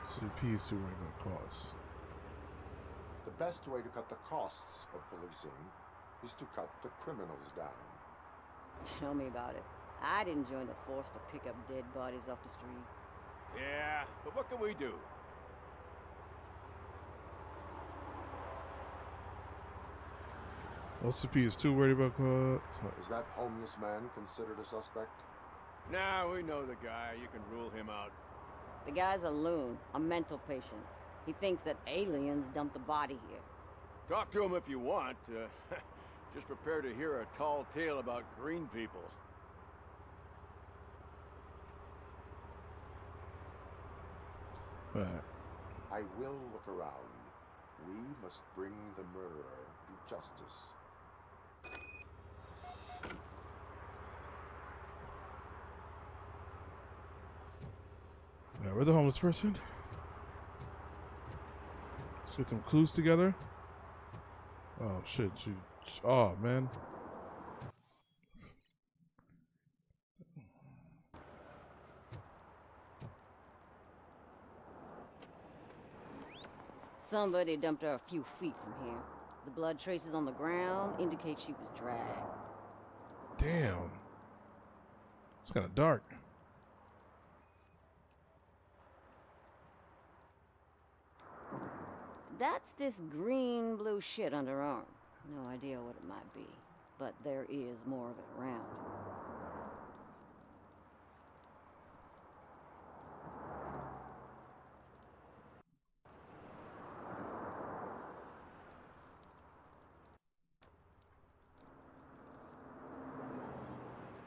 Speaker 1: CP is too worried about costs.
Speaker 12: The best way to cut the costs of policing is to cut the criminals down.
Speaker 11: Tell me about it. I didn't join the force to pick up dead bodies off the street.
Speaker 6: Yeah, but what can we do?
Speaker 1: OCP is too worried about costs.
Speaker 12: Is that homeless man considered a suspect?
Speaker 6: Nah, we know the guy. You can rule him out.
Speaker 11: The guy's a loon, a mental patient. He thinks that aliens dumped the body here.
Speaker 6: Talk to him if you want. Just prepare to hear a tall tale about green people.
Speaker 12: I will look around. We must bring the murderer to justice.
Speaker 1: Yeah, where's the homeless person? Let's get some clues together. Oh shit! Oh man.
Speaker 3: Somebody dumped her a few feet from here. The blood traces on the ground indicate she was dragged.
Speaker 1: Damn. It's kind of dark.
Speaker 3: That's this green-blue shit under her arm. No idea what it might be, but there is more of it around.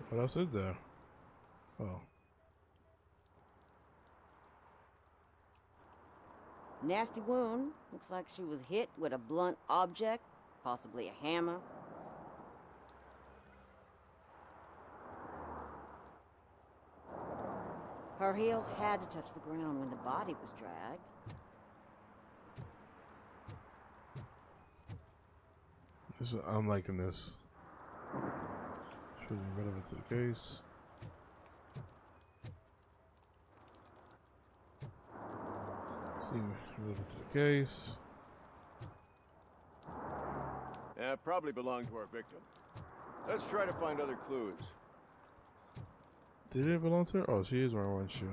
Speaker 1: What else is there? Oh.
Speaker 3: Nasty wound. Looks like she was hit with a blunt object, possibly a hammer. Her heels had to touch the ground when the body was dragged.
Speaker 1: I'm liking this. Should be relevant to the case. Seem relevant to the case.
Speaker 6: Yeah, probably belonged to our victim. Let's try to find other clues.
Speaker 1: Did it belong to her? Oh, she is wearing one shoe.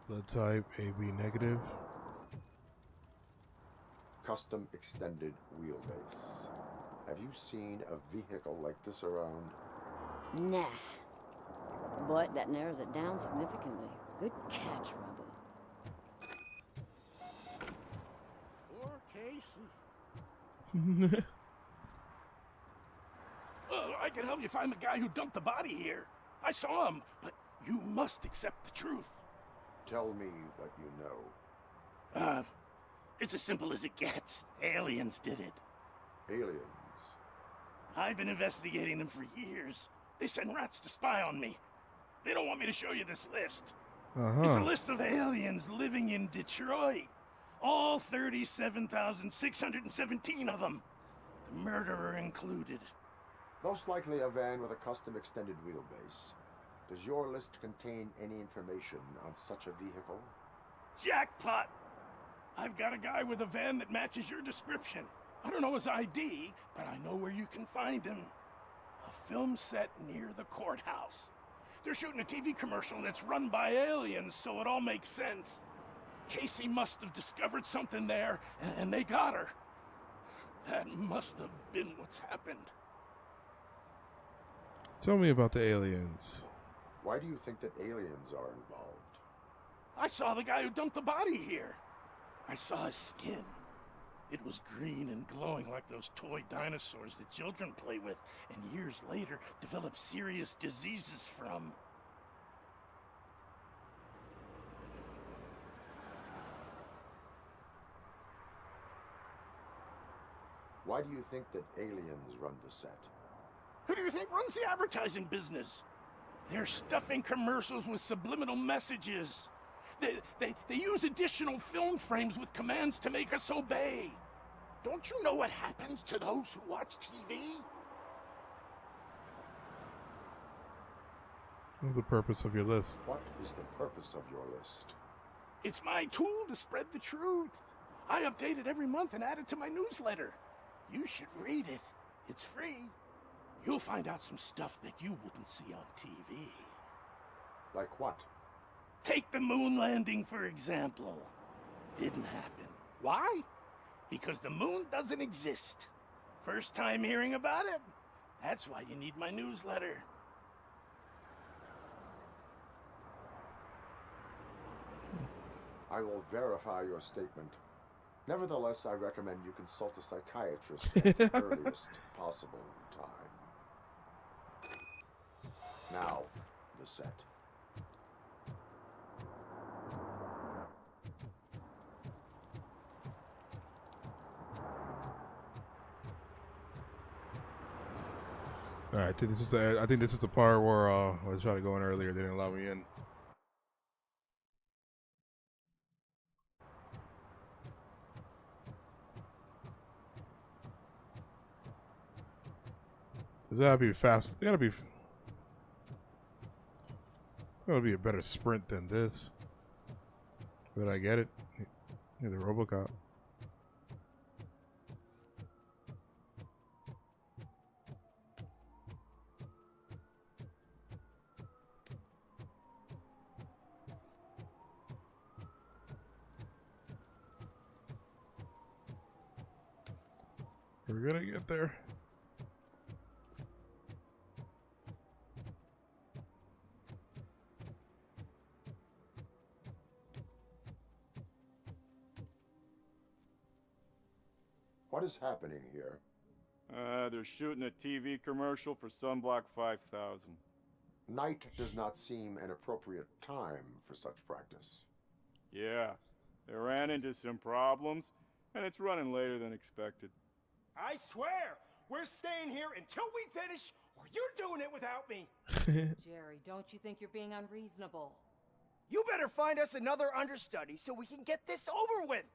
Speaker 1: Blood type AB negative.
Speaker 12: Custom extended wheelbase. Have you seen a vehicle like this around?
Speaker 3: Nah. But that narrows it down significantly. Good catch, Robo.
Speaker 13: Poor Casey.
Speaker 7: I can help you find the guy who dumped the body here. I saw him, but you must accept the truth.
Speaker 12: Tell me what you know.
Speaker 7: It's as simple as it gets. Aliens did it.
Speaker 12: Aliens?
Speaker 7: I've been investigating them for years. They send rats to spy on me. They don't want me to show you this list. It's a list of aliens living in Detroit. All 37,617 of them. The murderer included.
Speaker 12: Most likely a van with a custom extended wheelbase. Does your list contain any information on such a vehicle?
Speaker 7: Jackpot! I've got a guy with a van that matches your description. I don't know his ID, but I know where you can find him. A film set near the courthouse. They're shooting a TV commercial and it's run by aliens, so it all makes sense. Casey must have discovered something there, and they got her. That must have been what's happened.
Speaker 1: Tell me about the aliens.
Speaker 12: Why do you think that aliens are involved?
Speaker 7: I saw the guy who dumped the body here. I saw his skin. It was green and glowing like those toy dinosaurs that children play with, and years later develop serious diseases from.
Speaker 12: Why do you think that aliens run the set?
Speaker 7: Who do you think runs the advertising business? They're stuffing commercials with subliminal messages. They use additional film frames with commands to make us obey. Don't you know what happens to those who watch TV?
Speaker 1: What's the purpose of your list?
Speaker 12: What is the purpose of your list?
Speaker 7: It's my tool to spread the truth. I update it every month and add it to my newsletter. You should read it. It's free. You'll find out some stuff that you wouldn't see on TV.
Speaker 12: Like what?
Speaker 7: Take the moon landing, for example. Didn't happen. Why? Because the moon doesn't exist. First time hearing about it? That's why you need my newsletter.
Speaker 12: I will verify your statement. Nevertheless, I recommend you consult a psychiatrist at the earliest possible time. Now, the set.
Speaker 1: All right, I think this is the part where I was trying to go in earlier. They didn't allow me in. It's gotta be fast. It gotta be. It'll be a better sprint than this. But I get it. Yeah, the Robocop. We're gonna get there.
Speaker 12: What is happening here?
Speaker 22: They're shooting a TV commercial for Sunblock 5000.
Speaker 12: Night does not seem an appropriate time for such practice.
Speaker 22: Yeah, they ran into some problems, and it's running later than expected.
Speaker 8: I swear, we're staying here until we finish, or you're doing it without me.
Speaker 4: Jerry, don't you think you're being unreasonable?
Speaker 8: You better find us another understudy so we can get this over with.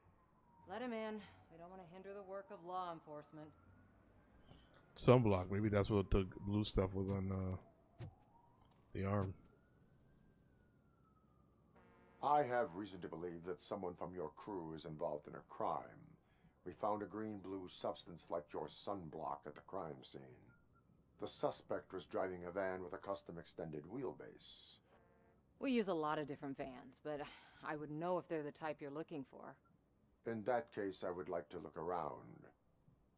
Speaker 4: Let him in. We don't want to hinder the work of law enforcement.
Speaker 1: Sunblock. Maybe that's what the blue stuff was on the arm.
Speaker 12: I have reason to believe that someone from your crew is involved in a crime. We found a green-blue substance like your sunblock at the crime scene. The suspect was driving a van with a custom extended wheelbase.
Speaker 4: We use a lot of different vans, but I wouldn't know if they're the type you're looking for.
Speaker 12: In that case, I would like to look around.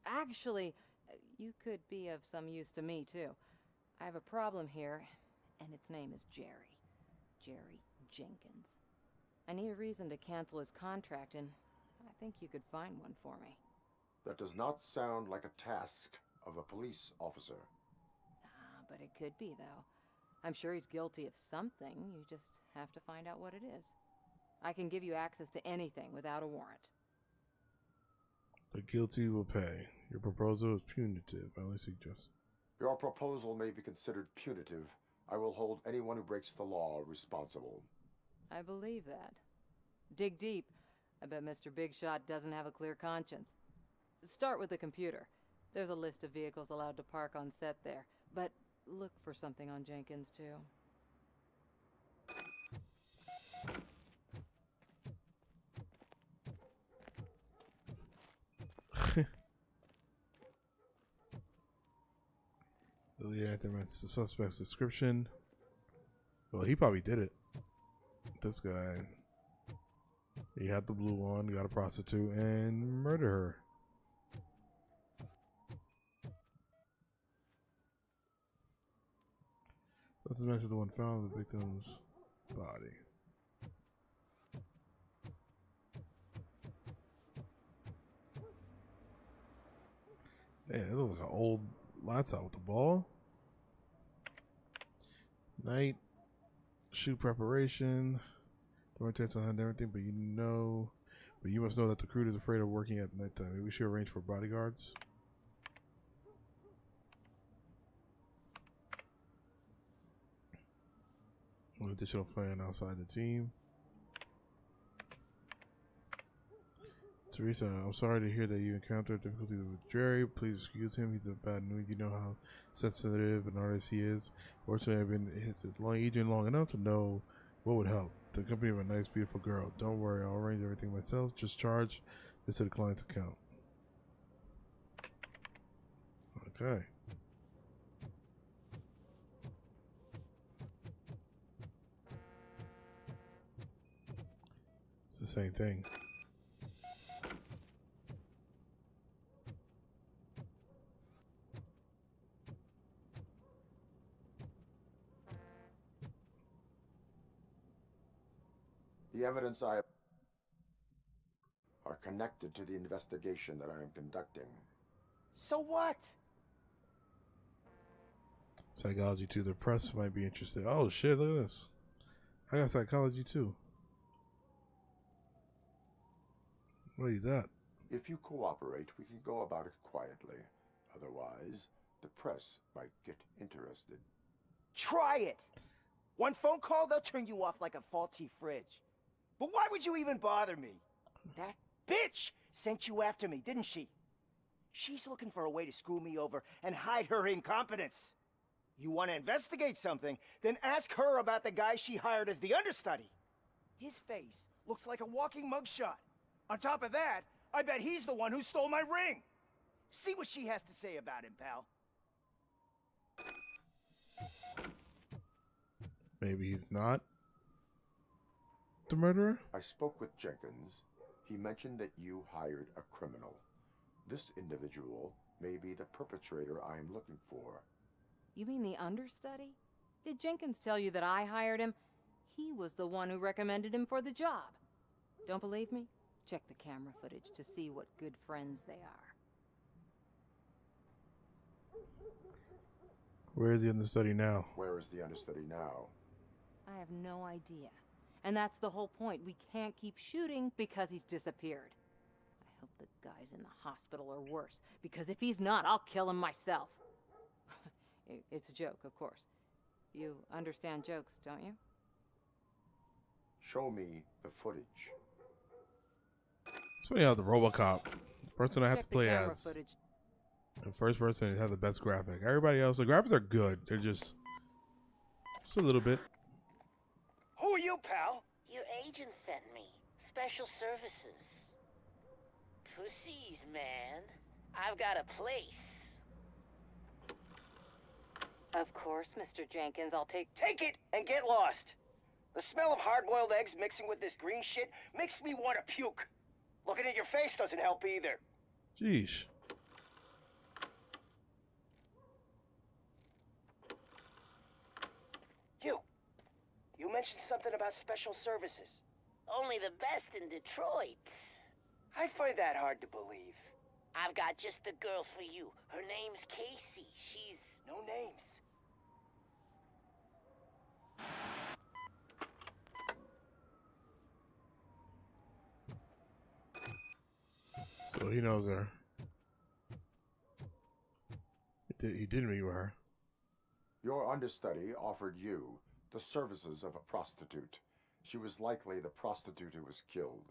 Speaker 4: Actually, you could be of some use to me, too. I have a problem here, and its name is Jerry. Jerry Jenkins. I need a reason to cancel his contract, and I think you could find one for me.
Speaker 12: That does not sound like a task of a police officer.
Speaker 4: But it could be, though. I'm sure he's guilty of something. You just have to find out what it is. I can give you access to anything without a warrant.
Speaker 1: The guilty will pay. Your proposal is punitive. I only suggest.
Speaker 12: Your proposal may be considered punitive. I will hold anyone who breaks the law responsible.
Speaker 4: I believe that. Dig deep. I bet Mr. Big Shot doesn't have a clear conscience. Start with the computer. There's a list of vehicles allowed to park on set there. But look for something on Jenkins, too.
Speaker 1: The actor matches the suspect's description. Well, he probably did it. This guy. He had the blue on, got a prostitute, and murdered her. Let's match the one found in the victim's body. Man, it looks like an old laptop with the ball. Night. Shoot preparation. Don't intend on everything, but you must know that the crew is afraid of working at nighttime. Maybe we should arrange for bodyguards. An additional fan outside the team. Teresa, I'm sorry to hear that you encountered difficulties with Jerry. Please excuse him. He's a bad news. You know how sensitive an artist he is. Fortunately, I've been agent long enough to know what would help. The company of a nice, beautiful girl. Don't worry, I'll arrange everything myself. Just charge this to the client's account. Okay. It's the same thing.
Speaker 12: The evidence I are connected to the investigation that I am conducting.
Speaker 8: So what?
Speaker 1: Psychology too. The press might be interested. Oh shit, look at this. I got psychology too. What is that?
Speaker 12: If you cooperate, we can go about it quietly. Otherwise, the press might get interested.
Speaker 8: Try it! One phone call, they'll turn you off like a faulty fridge. But why would you even bother me? That bitch sent you after me, didn't she? She's looking for a way to screw me over and hide her incompetence.
Speaker 13: You want to investigate something, then ask her about the guy she hired as the understudy. His face looks like a walking mugshot. On top of that, I bet he's the one who stole my ring. See what she has to say about him, pal.
Speaker 1: Maybe he's not the murderer?
Speaker 12: I spoke with Jenkins. He mentioned that you hired a criminal. This individual may be the perpetrator I am looking for.
Speaker 9: You mean the understudy? Did Jenkins tell you that I hired him? He was the one who recommended him for the job. Don't believe me? Check the camera footage to see what good friends they are.
Speaker 1: Where is the understudy now?
Speaker 12: Where is the understudy now?
Speaker 9: I have no idea. And that's the whole point. We can't keep shooting because he's disappeared. I hope the guy's in the hospital or worse, because if he's not, I'll kill him myself. It's a joke, of course. You understand jokes, don't you?
Speaker 12: Show me the footage.
Speaker 1: It's funny how the Robocop, the person I have to play as,
Speaker 9: footage.
Speaker 1: the first person has the best graphic. Everybody else, the graphics are good. They're just a little bit.
Speaker 5: Who are you, pal?
Speaker 16: Your agent sent me. Special services. Pussies, man. I've got a place.
Speaker 9: Of course, Mr. Jenkins, I'll take
Speaker 5: Take it and get lost. The smell of hard-boiled eggs mixing with this green shit makes me want to puke. Looking at your face doesn't help either.
Speaker 1: Jeez.
Speaker 5: You mentioned something about special services.
Speaker 16: Only the best in Detroit.
Speaker 5: I find that hard to believe.
Speaker 16: I've got just the girl for you. Her name's Casey. She's...
Speaker 5: No names.
Speaker 1: So he knows her. He did meet with her.
Speaker 12: Your understudy offered you the services of a prostitute. She was likely the prostitute who was killed.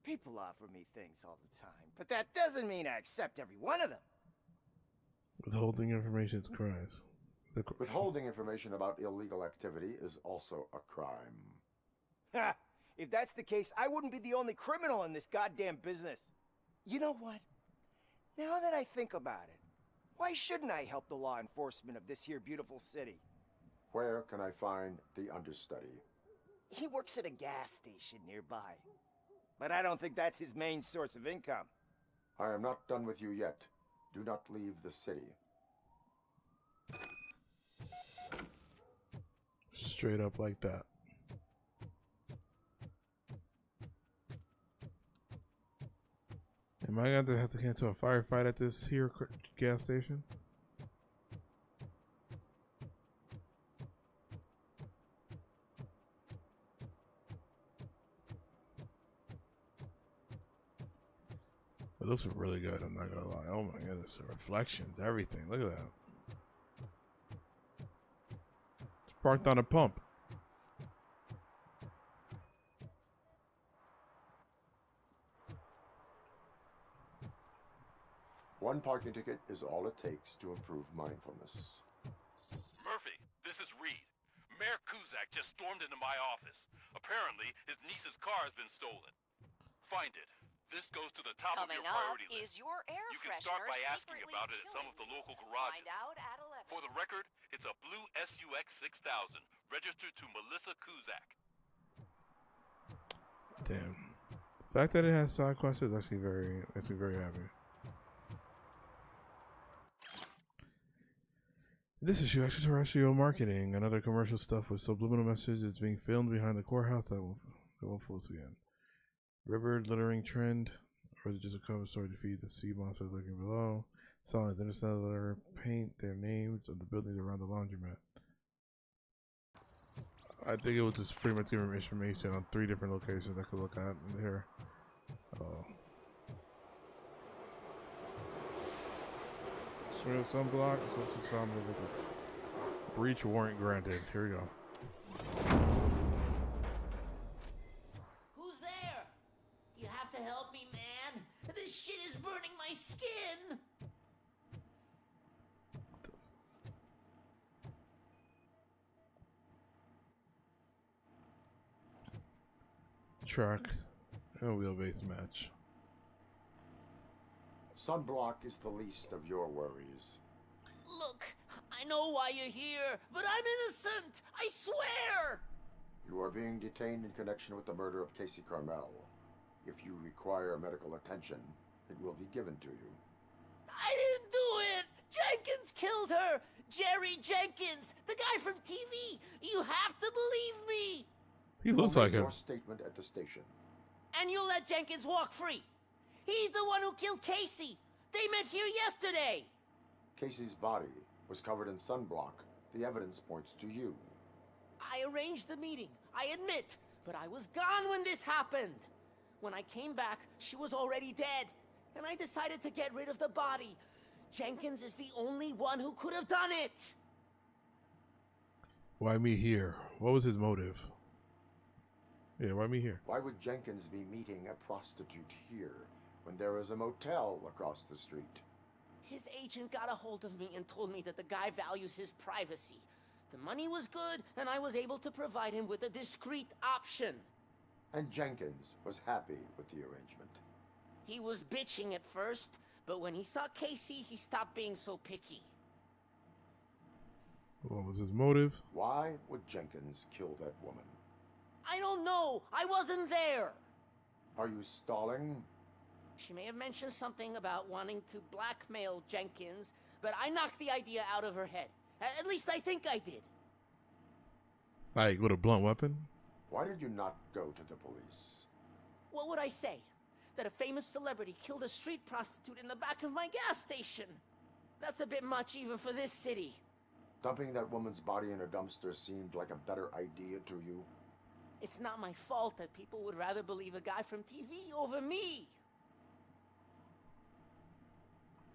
Speaker 13: People offer me things all the time, but that doesn't mean I accept every one of them.
Speaker 1: Withholding information is crimes.
Speaker 12: Withholding information about illegal activity is also a crime.
Speaker 13: Ha! If that's the case, I wouldn't be the only criminal in this goddamn business. You know what? Now that I think about it, why shouldn't I help the law enforcement of this here beautiful city?
Speaker 12: Where can I find the understudy?
Speaker 13: He works at a gas station nearby. But I don't think that's his main source of income.
Speaker 12: I am not done with you yet. Do not leave the city.
Speaker 1: Straight up like that. Am I going to have to get into a firefight at this here gas station? It looks really good, I'm not gonna lie. Oh my goodness, the reflections, everything. Look at that. It's parked on a pump.
Speaker 12: One parking ticket is all it takes to improve mindfulness.
Speaker 17: Murphy, this is Reed. Mayor Kuzak just stormed into my office. Apparently, his niece's car has been stolen. Find it. This goes to the top
Speaker 11: Coming
Speaker 17: of your priority
Speaker 11: up
Speaker 17: list.
Speaker 11: is your air
Speaker 17: you can
Speaker 11: freshener
Speaker 17: start by asking
Speaker 11: secretly
Speaker 17: about it at some of the local garages.
Speaker 11: Find out at 11.
Speaker 17: For the record, it's a blue SUX 6000, registered to Melissa Kuzak.
Speaker 1: Damn. The fact that it has side quests is actually makes me very happy. This issue, extraterrestrial marketing. Another commercial stuff with subliminal message is being filmed behind the courthouse that won't fool us again. River littering trend, or is it just a cover story to feed the sea monsters lurking below? Solid interstellar paint their names on the buildings around the laundromat. I think it was just pretty much giving information on 3 different locations I could look at in here. Oh. Swim sunblock, substance found in the breach warrant granted. Here we go.
Speaker 16: Who's there? You have to help me, man. This shit is burning my skin.
Speaker 1: track and wheelbase match.
Speaker 12: Sunblock is the least of your worries.
Speaker 8: Look, I know why you're here, but I'm innocent! I swear!
Speaker 12: You are being detained in connection with the murder of Casey Carmel. If you require medical attention, it will be given to you.
Speaker 8: I didn't do it! Jenkins killed her! Jerry Jenkins, the guy from TV! You have to believe me!
Speaker 1: He looks like him.
Speaker 12: Your statement at the station.
Speaker 8: And you'll let Jenkins walk free. He's the one who killed Casey. They met here yesterday.
Speaker 12: Casey's body was covered in sunblock. The evidence points to you.
Speaker 8: I arranged the meeting, I admit, but I was gone when this happened. When I came back, she was already dead, and I decided to get rid of the body. Jenkins is the only one who could have done it.
Speaker 1: Why me here? What was his motive? Yeah, why me here?
Speaker 12: Why would Jenkins be meeting a prostitute here when there is a motel across the street?
Speaker 8: His agent got a hold of me and told me that the guy values his privacy. The money was good, and I was able to provide him with a discreet option.
Speaker 12: And Jenkins was happy with the arrangement.
Speaker 8: He was bitching at first, but when he saw Casey, he stopped being so picky.
Speaker 1: What was his motive?
Speaker 12: Why would Jenkins kill that woman?
Speaker 8: I don't know. I wasn't there.
Speaker 12: Are you stalling?
Speaker 8: She may have mentioned something about wanting to blackmail Jenkins, but I knocked the idea out of her head. At least I think I did.
Speaker 1: Like, with a blunt weapon?
Speaker 12: Why did you not go to the police?
Speaker 8: What would I say? That a famous celebrity killed a street prostitute in the back of my gas station? That's a bit much even for this city.
Speaker 12: Dumping that woman's body in a dumpster seemed like a better idea to you?
Speaker 8: It's not my fault that people would rather believe a guy from TV over me.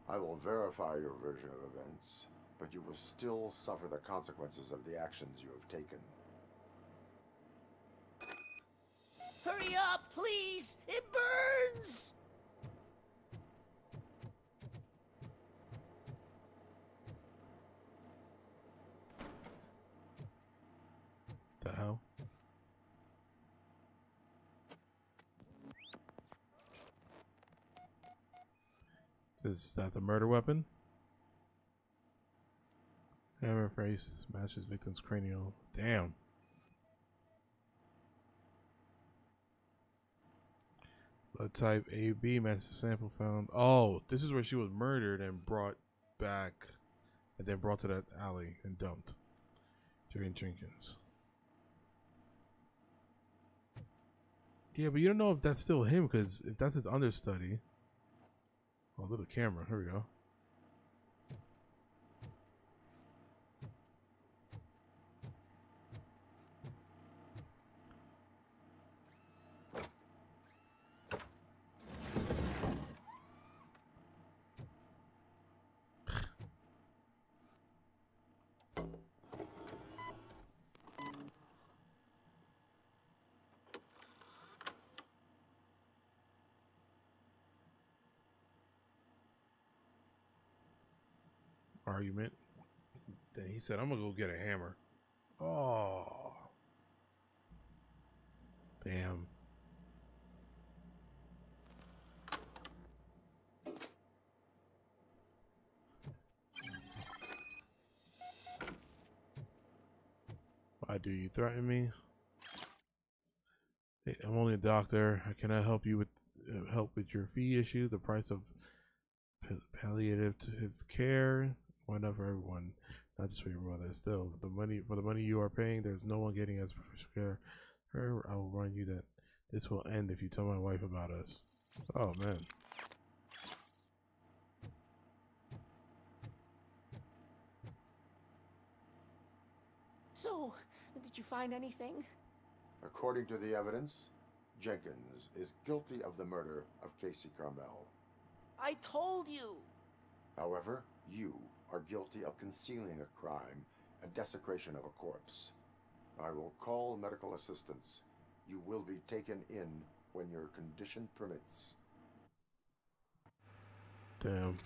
Speaker 12: I will verify your version of events, but you will still suffer the consequences of the actions you have taken.
Speaker 8: Hurry up, please! It burns!
Speaker 1: The hell? Is that the murder weapon? Hammer face matches victim's cranial. Damn. Blood type AB matches the sample found. Oh, this is where she was murdered and brought back, and then brought to that alley and dumped. Jerry Jenkins. Yeah, but you don't know if that's still him, because if that's his understudy. Oh, look at the camera. Here we go. Argument. Then he said, I'm gonna go get a hammer. Oh. Damn. Why do you threaten me? Hey, I'm only a doctor. I cannot help you with your fee issue. The price of palliative care went up for everyone, not just for your mother. Still, the money you are paying, there's no one getting as professional care. I will warn you that this will end if you tell my wife about us. Oh man.
Speaker 8: So, did you find anything?
Speaker 12: According to the evidence, Jenkins is guilty of the murder of Casey Carmel.
Speaker 8: I told you.
Speaker 12: However, you are guilty of concealing a crime and desecration of a corpse. I will call medical assistance. You will be taken in when your condition permits.
Speaker 1: Damn.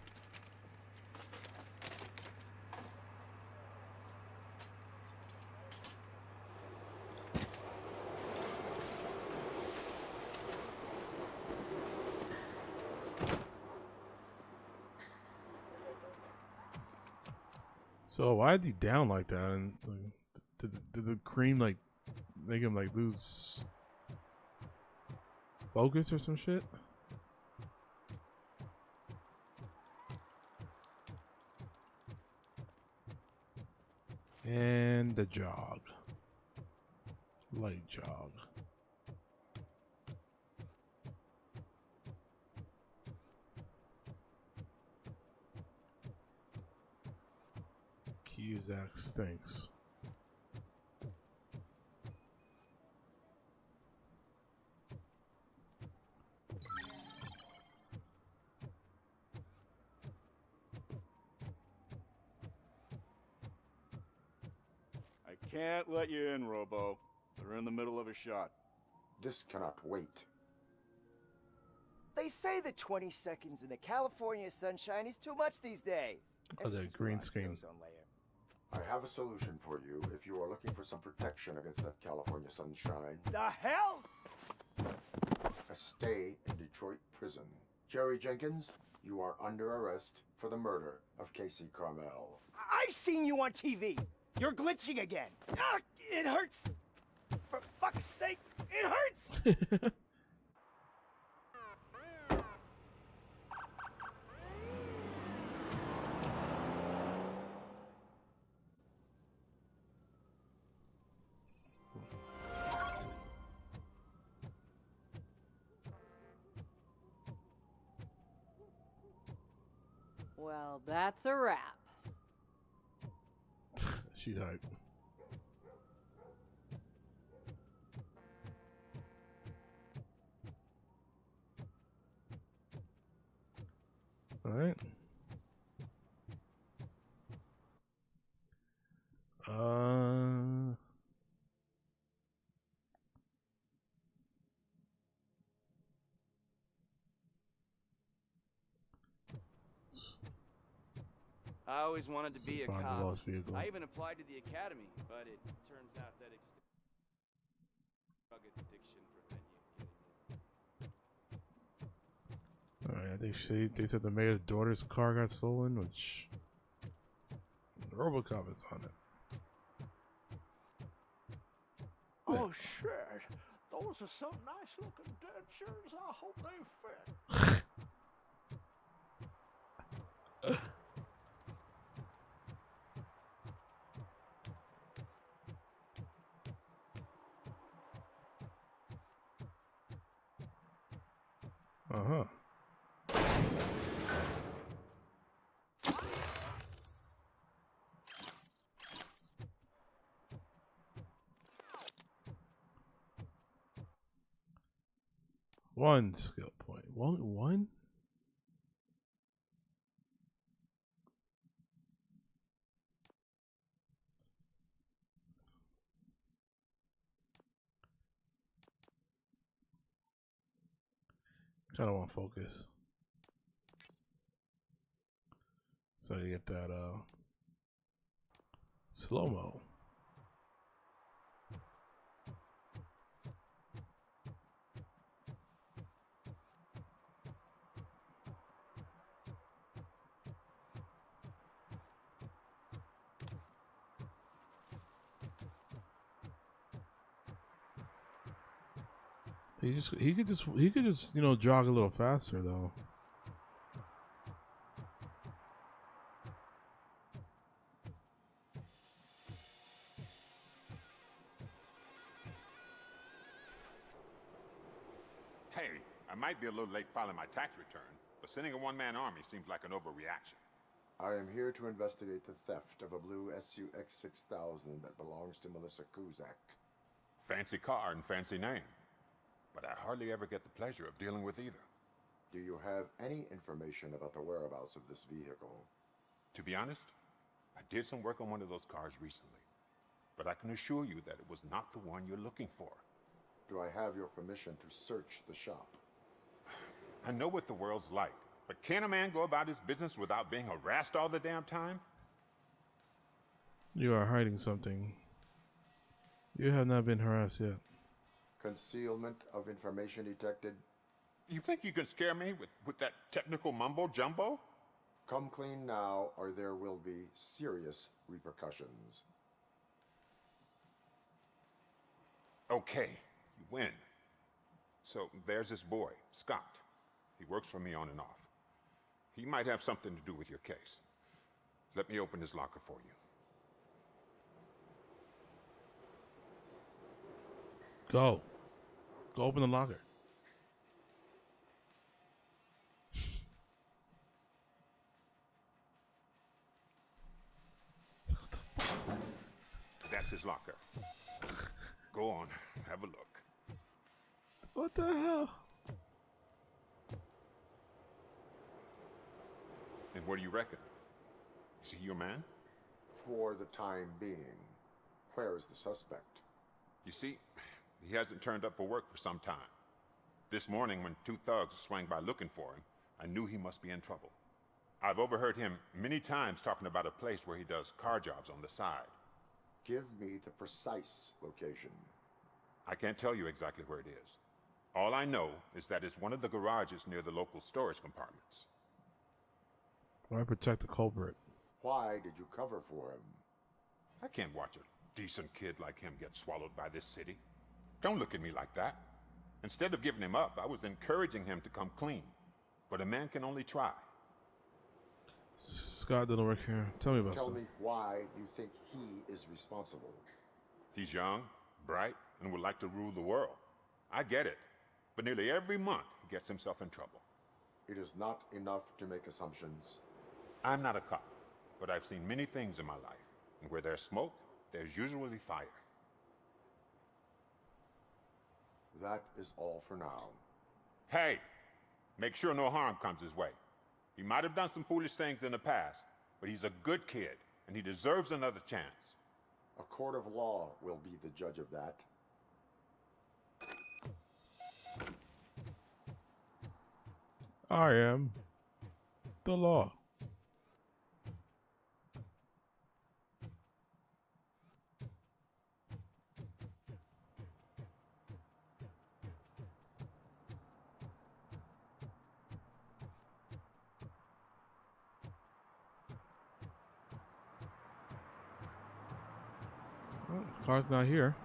Speaker 1: So why is he down like that? And like, did the cream like make him like lose focus or some shit? And the jog. Light jog. Cusack stinks.
Speaker 22: I can't let you in, Robo. They're in the middle of a shot.
Speaker 12: This cannot wait.
Speaker 10: They say that 20 seconds in the California sunshine is too much these days.
Speaker 1: Oh, that green screen.
Speaker 12: I have a solution for you if you are looking for some protection against that California sunshine.
Speaker 10: The hell?
Speaker 12: A stay in Detroit prison. Jerry Jenkins, you are under arrest for the murder of Casey Carmel.
Speaker 10: I seen you on TV. You're glitching again. Ah, it hurts. For fuck's sake, it hurts.
Speaker 9: Well, that's a wrap.
Speaker 1: She's hype. All right.
Speaker 14: I always wanted to be a
Speaker 1: Find the
Speaker 14: cop.
Speaker 1: lost vehicle.
Speaker 14: I even applied to the academy, but it turns out that drug addiction prevent you
Speaker 1: All right. I think they said the mayor's daughter's car got stolen, which Robocop is on it.
Speaker 7: Oh shit! Those are some nice looking dentures. I hope they fit.
Speaker 1: Uh-huh. One skill point. One? Kind of want focus. So you get that slow-mo. He could just you know jog a little faster though.
Speaker 23: Hey, I might be a little late filing my tax return, but sending a one-man army seems like an overreaction.
Speaker 12: I am here to investigate the theft of a blue SUX 6000 that belongs to Melissa Cusack.
Speaker 23: Fancy car and fancy name. But I hardly ever get the pleasure of dealing with either.
Speaker 12: Do you have any information about the whereabouts of this vehicle?
Speaker 23: To be honest, I did some work on one of those cars recently, but I can assure you that it was not the one you're looking for.
Speaker 12: Do I have your permission to search the shop?
Speaker 23: I know what the world's like, but can a man go about his business without being harassed all the damn time?
Speaker 1: You are hiding something. You have not been harassed yet.
Speaker 12: Concealment of information detected.
Speaker 23: You think you can scare me with that technical mumbo jumbo?
Speaker 12: Come clean now, or there will be serious repercussions.
Speaker 23: Okay, you win. So there's this boy, Scott. He works for me on and off. He might have something to do with your case. Let me open his locker for you.
Speaker 1: Go. Go open the locker.
Speaker 23: That's his locker. Go on, have a look.
Speaker 1: What the hell?
Speaker 23: And what do you reckon? Is he your man?
Speaker 12: For the time being. Where is the suspect?
Speaker 23: You see, he hasn't turned up for work for some time. This morning, when two thugs swang by looking for him, I knew he must be in trouble. I've overheard him many times talking about a place where he does car jobs on the side.
Speaker 12: Give me the precise location.
Speaker 23: I can't tell you exactly where it is. All I know is that it's one of the garages near the local storage compartments.
Speaker 1: Why protect the culprit?
Speaker 12: Why did you cover for him?
Speaker 23: I can't watch a decent kid like him get swallowed by this city. Don't look at me like that. Instead of giving him up, I was encouraging him to come clean. But a man can only try.
Speaker 1: Scott didn't work here. Tell me about
Speaker 12: Tell
Speaker 1: Scott.
Speaker 12: me why you think he is responsible.
Speaker 23: He's young, bright, and would like to rule the world. I get it. But nearly every month, he gets himself in trouble.
Speaker 12: It is not enough to make assumptions.
Speaker 23: I'm not a cop, but I've seen many things in my life. And where there's smoke, there's usually fire.
Speaker 12: That is all for now.
Speaker 23: Hey, make sure no harm comes his way. He might have done some foolish things in the past, but he's a good kid, and he deserves another chance.
Speaker 12: A court of law will be the judge of that.
Speaker 1: I am the law. Well, the car's not here.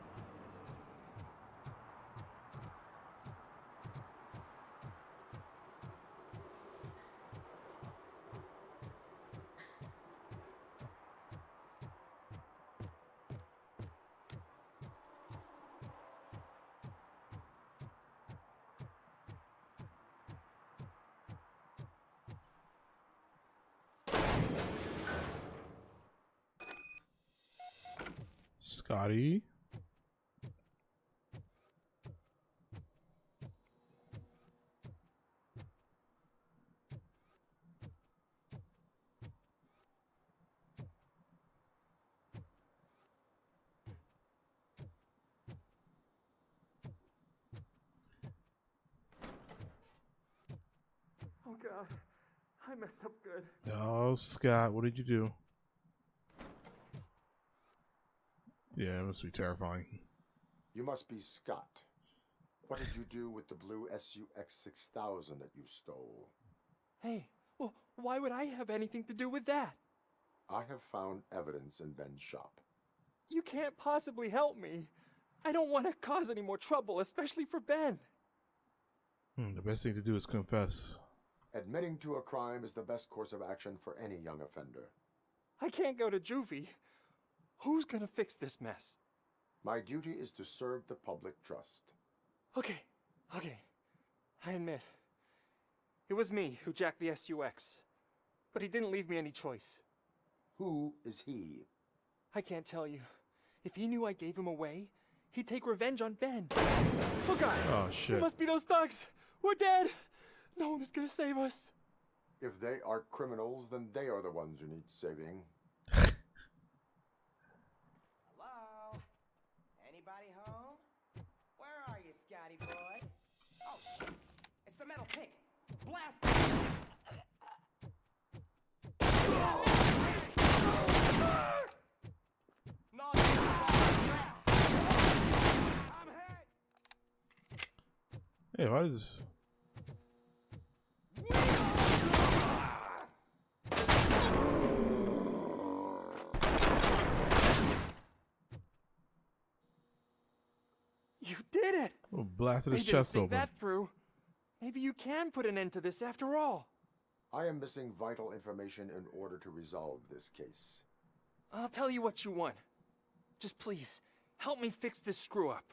Speaker 1: Scotty.
Speaker 15: Oh God, I messed up good.
Speaker 1: Oh, Scott, what did you do? Yeah, it must be terrifying.
Speaker 12: You must be Scott. What did you do with the blue SUX 6000 that you stole?
Speaker 15: Hey, well, why would I have anything to do with that?
Speaker 12: I have found evidence in Ben's shop.
Speaker 15: You can't possibly help me. I don't want to cause any more trouble, especially for Ben.
Speaker 1: The best thing to do is confess.
Speaker 12: Admitting to a crime is the best course of action for any young offender.
Speaker 15: I can't go to juvie. Who's gonna fix this mess?
Speaker 12: My duty is to serve the public trust.
Speaker 15: Okay. I admit. It was me who jacked the SUX. But he didn't leave me any choice.
Speaker 12: Who is he?
Speaker 15: I can't tell you. If he knew I gave him away, he'd take revenge on Ben. Oh God!
Speaker 1: Oh shit.
Speaker 15: It must be those thugs! We're dead! No one is gonna save us.
Speaker 12: If they are criminals, then they are the ones who need saving.
Speaker 8: Hello? Anybody home? Where are you, Scotty boy? Oh, shit. It's the metal pig. Blast it!
Speaker 1: Hey, why is this?
Speaker 15: You did it!
Speaker 1: Oh, blasted
Speaker 15: They
Speaker 1: his
Speaker 15: didn't
Speaker 1: chest
Speaker 15: think
Speaker 1: open.
Speaker 15: that through. Maybe you can put an end to this after all.
Speaker 12: I am missing vital information in order to resolve this case.
Speaker 15: I'll tell you what you want. Just please, help me fix this screw-up.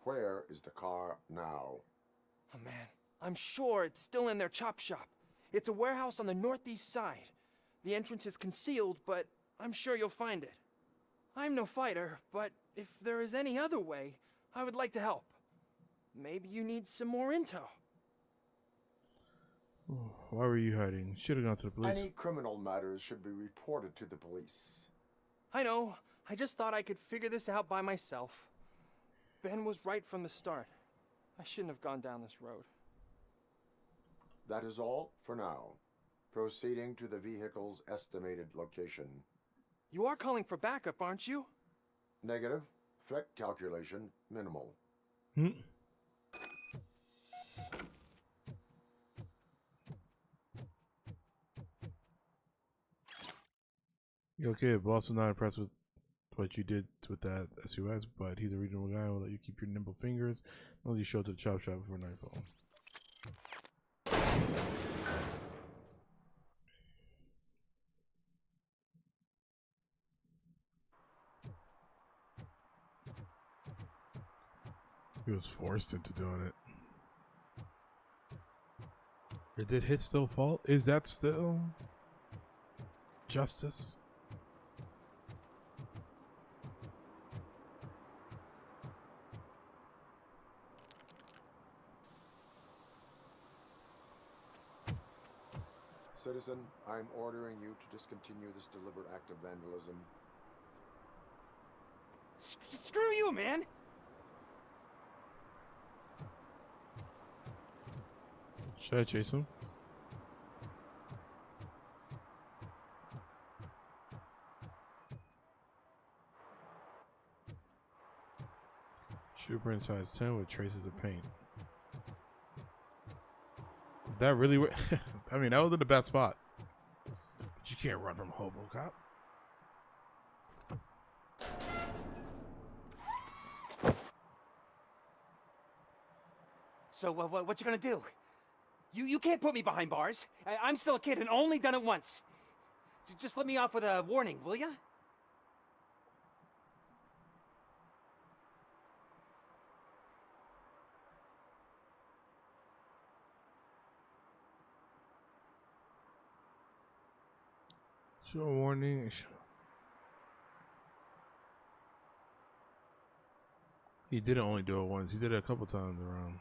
Speaker 12: Where is the car now?
Speaker 15: Oh man, I'm sure it's still in their chop shop. It's a warehouse on the northeast side. The entrance is concealed, but I'm sure you'll find it. I'm no fighter, but if there is any other way, I would like to help. Maybe you need some more intel.
Speaker 1: Why were you hiding? Should have gone to the police.
Speaker 12: Any criminal matters should be reported to the police.
Speaker 15: I know. I just thought I could figure this out by myself. Ben was right from the start. I shouldn't have gone down this road.
Speaker 12: That is all for now. Proceeding to the vehicle's estimated location.
Speaker 15: You are calling for backup, aren't you?
Speaker 12: Negative. Threat calculation minimal.
Speaker 1: You okay? Boss is not impressed with what you did with that SUX, but he's a regional guy. Will let you keep your nimble fingers. Only you show up to the chop shop before nightfall. He was forced into doing it. Or did Hit still fall? Is that still justice?
Speaker 12: Citizen, I'm ordering you to discontinue this deliberate act of vandalism.
Speaker 15: Screw you, man!
Speaker 1: Should I chase him? Shoe print size 10 with traces of paint. That really I mean, that was in a bad spot. But you can't run from Robocop.
Speaker 10: So, what you gonna do? You can't put me behind bars. I'm still a kid and only done it once. Just let me off with a warning, will ya?
Speaker 1: Show a warning. He didn't only do it once. He did it a couple times around.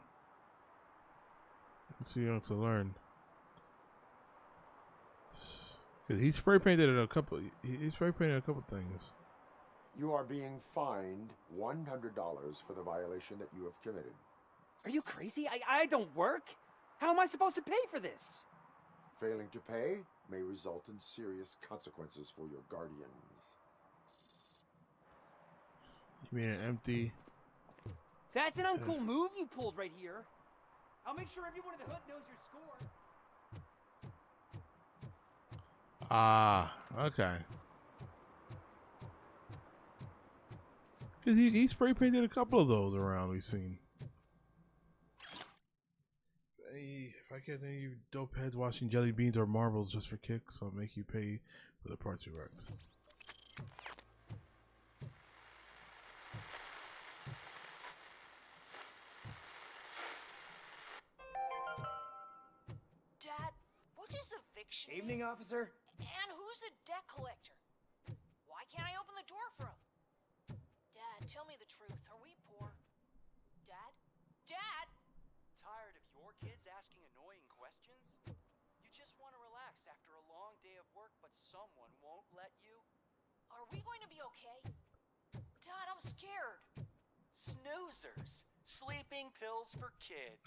Speaker 1: Let's see, you to learn. Cause he spray painted a couple. He spray painted a couple things.
Speaker 12: You are being fined $100 for the violation that you have committed.
Speaker 10: Are you crazy? I don't work. How am I supposed to pay for this?
Speaker 12: Failing to pay may result in serious consequences for your guardians.
Speaker 1: You mean an empty?
Speaker 10: That's an uncool move you pulled right here. I'll make sure everyone in the hood knows your score.
Speaker 1: Ah, okay. Cause he spray painted a couple of those around we've seen. Hey, if I get any of you dope heads watching jelly beans or marbles just for kicks, I'll make you pay for the parts you wrecked.
Speaker 19: Dad, what is eviction?
Speaker 10: Evening, officer.
Speaker 19: And who's a debt collector? Why can't I open the door for him? Dad, tell me the truth. Are we poor? Dad? Dad?
Speaker 20: Tired of your kids asking annoying questions? You just want to relax after a long day of work, but someone won't let you?
Speaker 19: Are we going to be okay? Dad, I'm scared.
Speaker 20: Snoozers. Sleeping pills for kids.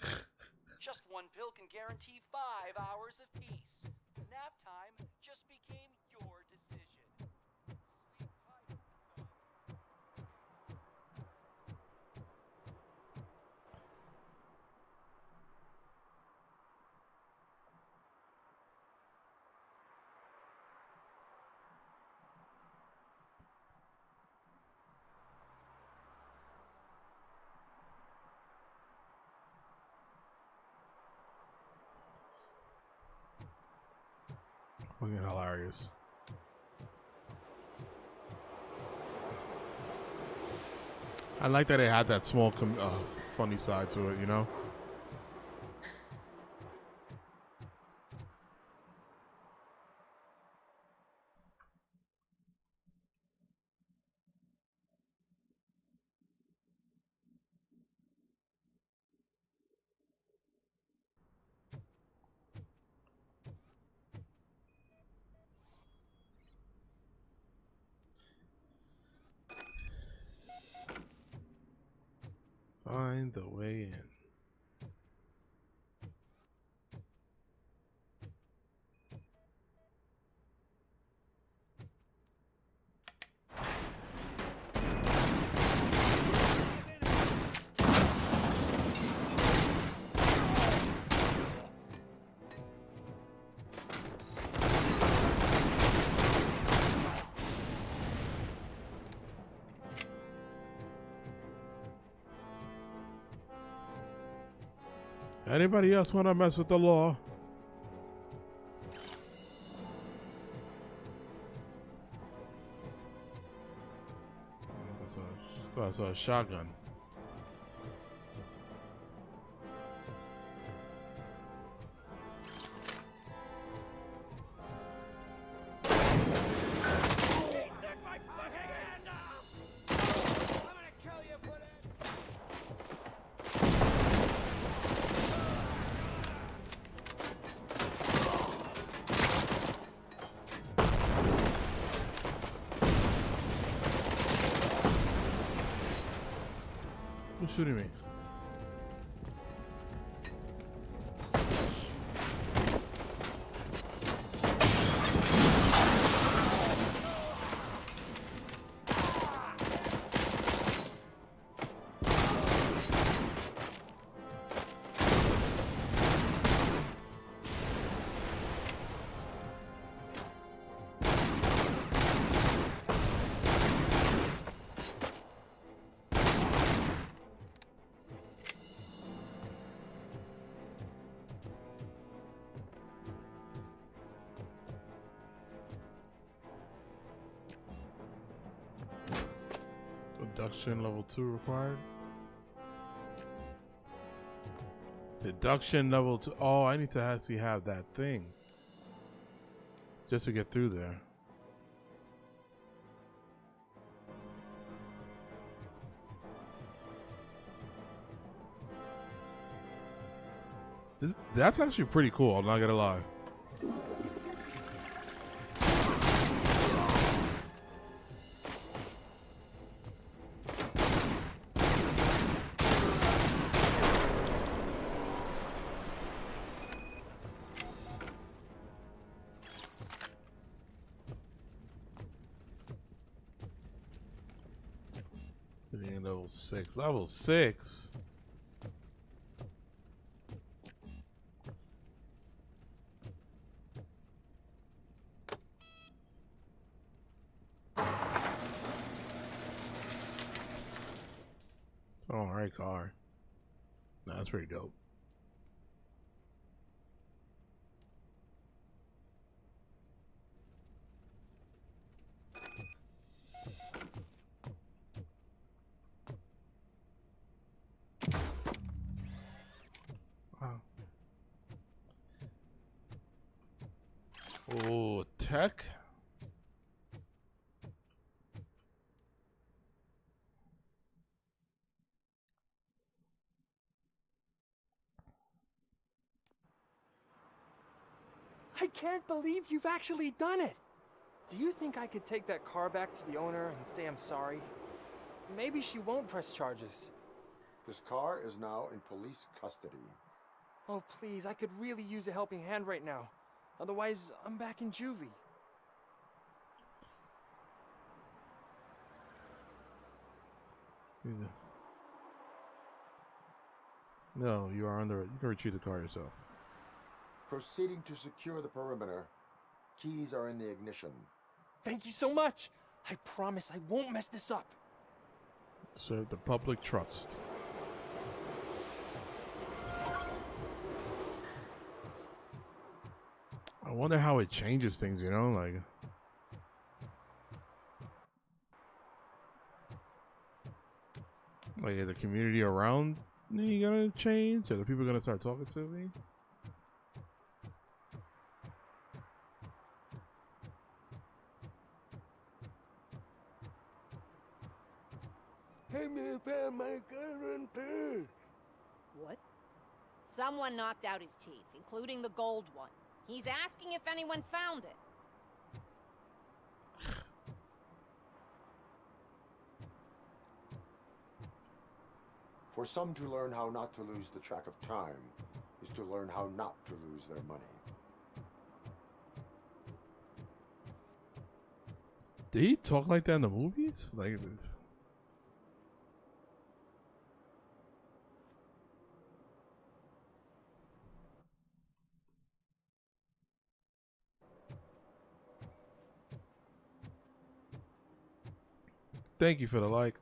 Speaker 20: Just one pill can guarantee 5 hours of peace. Nap time just became your decision. Sleep tight, son.
Speaker 1: Fucking hilarious. I like that it had that small, funny side to it, you know? Find the way in. Anybody else want to mess with the law? That's a shotgun. Who's shooting me? Deduction level 2 required. Deduction level 2. Oh, I need to actually have that thing just to get through there. That's actually pretty cool, I'm not gonna lie. Level 6. Level 6? It's an alright car. No, that's pretty dope. Oh, tech?
Speaker 15: I can't believe you've actually done it. Do you think I could take that car back to the owner and say I'm sorry? Maybe she won't press charges.
Speaker 12: This car is now in police custody.
Speaker 15: Oh, please, I could really use a helping hand right now. Otherwise, I'm back in juvie.
Speaker 1: No, you are under. You can retrieve the car yourself.
Speaker 12: Proceeding to secure the perimeter. Keys are in the ignition.
Speaker 15: Thank you so much. I promise I won't mess this up.
Speaker 1: Serve the public trust. I wonder how it changes things, you know, like is the community around me gonna change? Are the people gonna start talking to me?
Speaker 5: Hey man, found my current purse.
Speaker 19: What? Someone knocked out his teeth, including the gold one. He's asking if anyone found it.
Speaker 12: For some, to learn how not to lose the track of time is to learn how not to lose their money.
Speaker 1: Did he talk like that in the movies? Like this? Thank you for the like.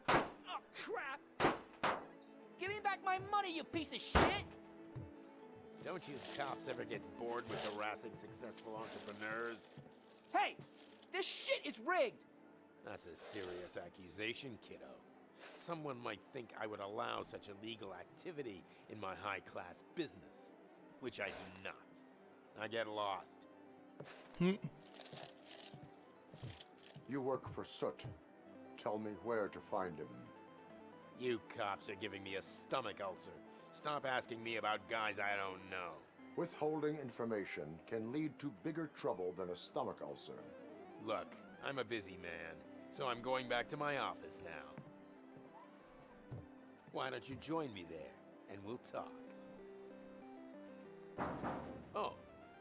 Speaker 8: Oh, crap! Give me back my money, you piece of shit!
Speaker 2: Don't you cops ever get bored with harassing successful entrepreneurs?
Speaker 8: Hey! This shit is rigged!
Speaker 2: That's a serious accusation, kiddo. Someone might think I would allow such illegal activity in my high-class business, which I do not. I get lost.
Speaker 12: You work for Soot. Tell me where to find him.
Speaker 2: You cops are giving me a stomach ulcer. Stop asking me about guys I don't know.
Speaker 12: Withholding information can lead to bigger trouble than a stomach ulcer.
Speaker 2: Look, I'm a busy man, so I'm going back to my office now. Why don't you join me there, and we'll talk. Oh,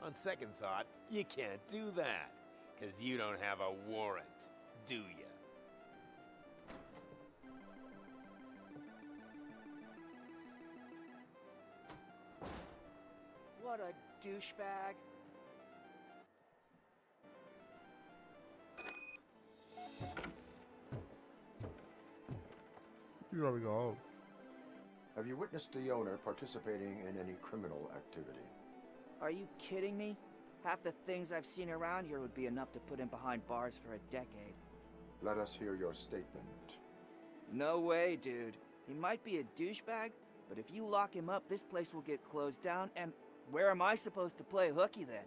Speaker 2: on second thought, you can't do that, because you don't have a warrant, do you?
Speaker 8: What a douchebag.
Speaker 1: Here we go.
Speaker 12: Have you witnessed the owner participating in any criminal activity?
Speaker 10: Are you kidding me? Half the things I've seen around here would be enough to put him behind bars for a decade.
Speaker 12: Let us hear your statement.
Speaker 10: No way, dude. He might be a douchebag, but if you lock him up, this place will get closed down, and where am I supposed to play hooky then?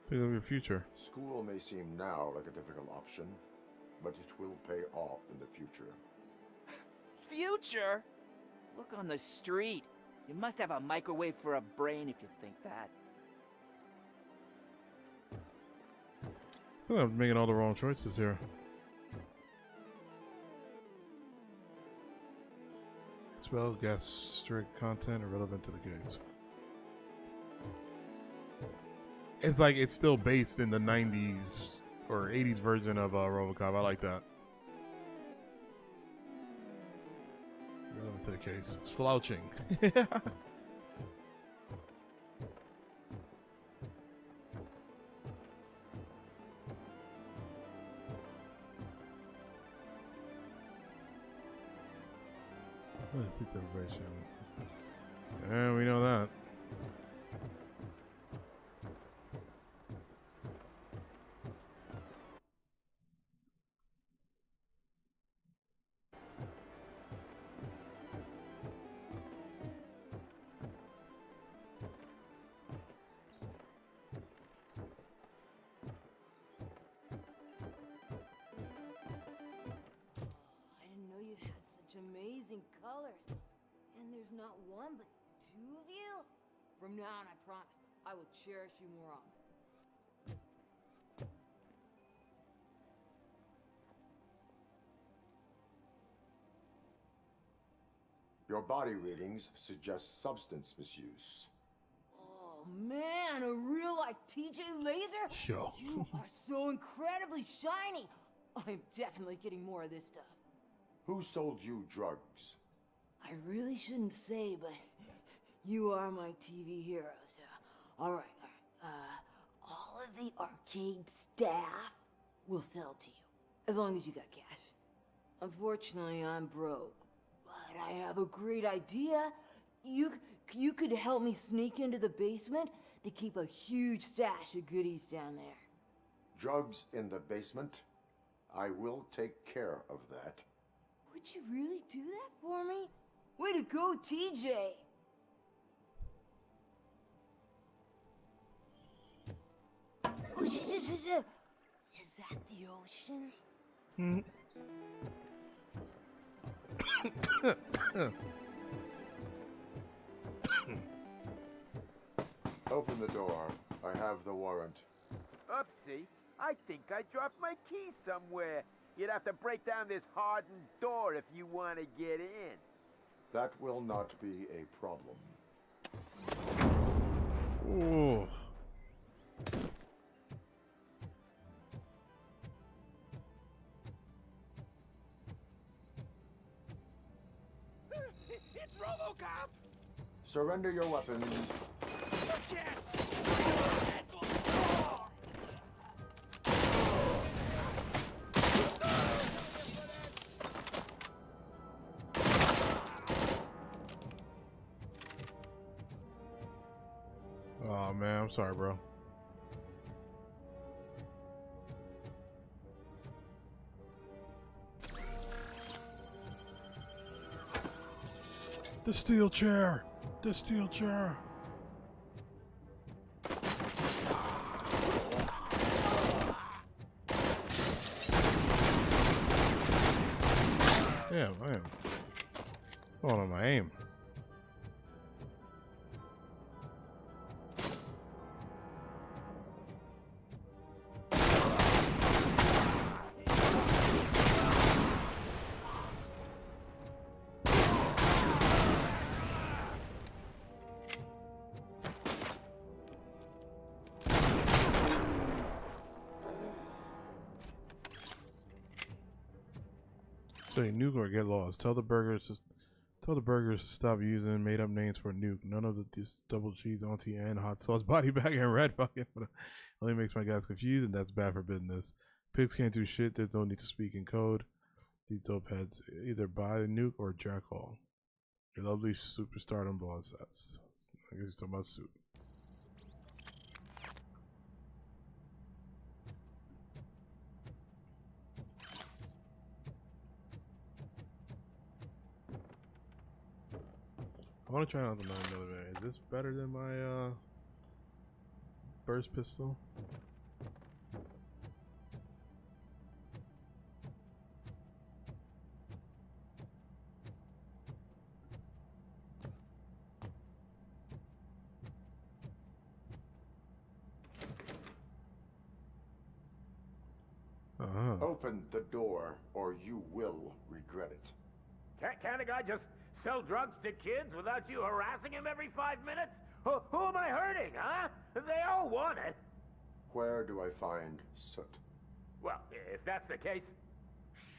Speaker 1: Think of your future.
Speaker 12: School may seem now like a difficult option, but it will pay off in the future.
Speaker 10: Future? Look on the street. You must have a microwave for a brain if you think that.
Speaker 1: I feel like I'm making all the wrong choices here. Spell gastric content irrelevant to the case. It's like it's still based in the 90s or 80s version of Robocop. I like that. Relevant to the case. Slouching. Seat deprivation. And we know that.
Speaker 9: Amazing colors. And there's not one, but two of you? From now on, I promise, I will cherish you more often.
Speaker 12: Your body readings suggest substance misuse.
Speaker 9: Oh man, a real-life TJ Laser?
Speaker 1: Sure.
Speaker 9: You are so incredibly shiny. I'm definitely getting more of this stuff.
Speaker 12: Who sold you drugs?
Speaker 9: I really shouldn't say, but
Speaker 6: You are my TV heroes. All right. All of the arcade staff will sell to you, as long as you got cash. Unfortunately, I'm broke, but I have a great idea. You could help me sneak into the basement. They keep a huge stash of goodies down there.
Speaker 12: Drugs in the basement? I will take care of that.
Speaker 6: Would you really do that for me? Way to go, TJ! Is that the ocean?
Speaker 12: Open the door. I have the warrant.
Speaker 2: Oopsie. I think I dropped my key somewhere. You'd have to break down this hardened door if you want to get in.
Speaker 12: That will not be a problem.
Speaker 1: Ooh.
Speaker 2: It's Robocop!
Speaker 12: Surrender your weapons.
Speaker 1: Oh man, I'm sorry, bro. The steel chair! The steel chair! Damn, I am. Hold on, my aim. Say nuke or get lost. Tell the burgers to stop using made up names for nuke. None of this double cheese, auntie, and hot sauce body bag and red fucking only makes my guys confused, and that's bad for business. Pigs can't do shit. There's no need to speak in code. These dope heads either buy the nuke or jack all. Your lovely superstardom boss. That's, I guess he's talking about soup. I want to try out the 9mm. Is this better than my burst pistol?
Speaker 12: Open the door, or you will regret it.
Speaker 2: Can't a guy just sell drugs to kids without you harassing him every 5 minutes? Who am I hurting, huh? They all want it.
Speaker 12: Where do I find Soot?
Speaker 2: Well, if that's the case,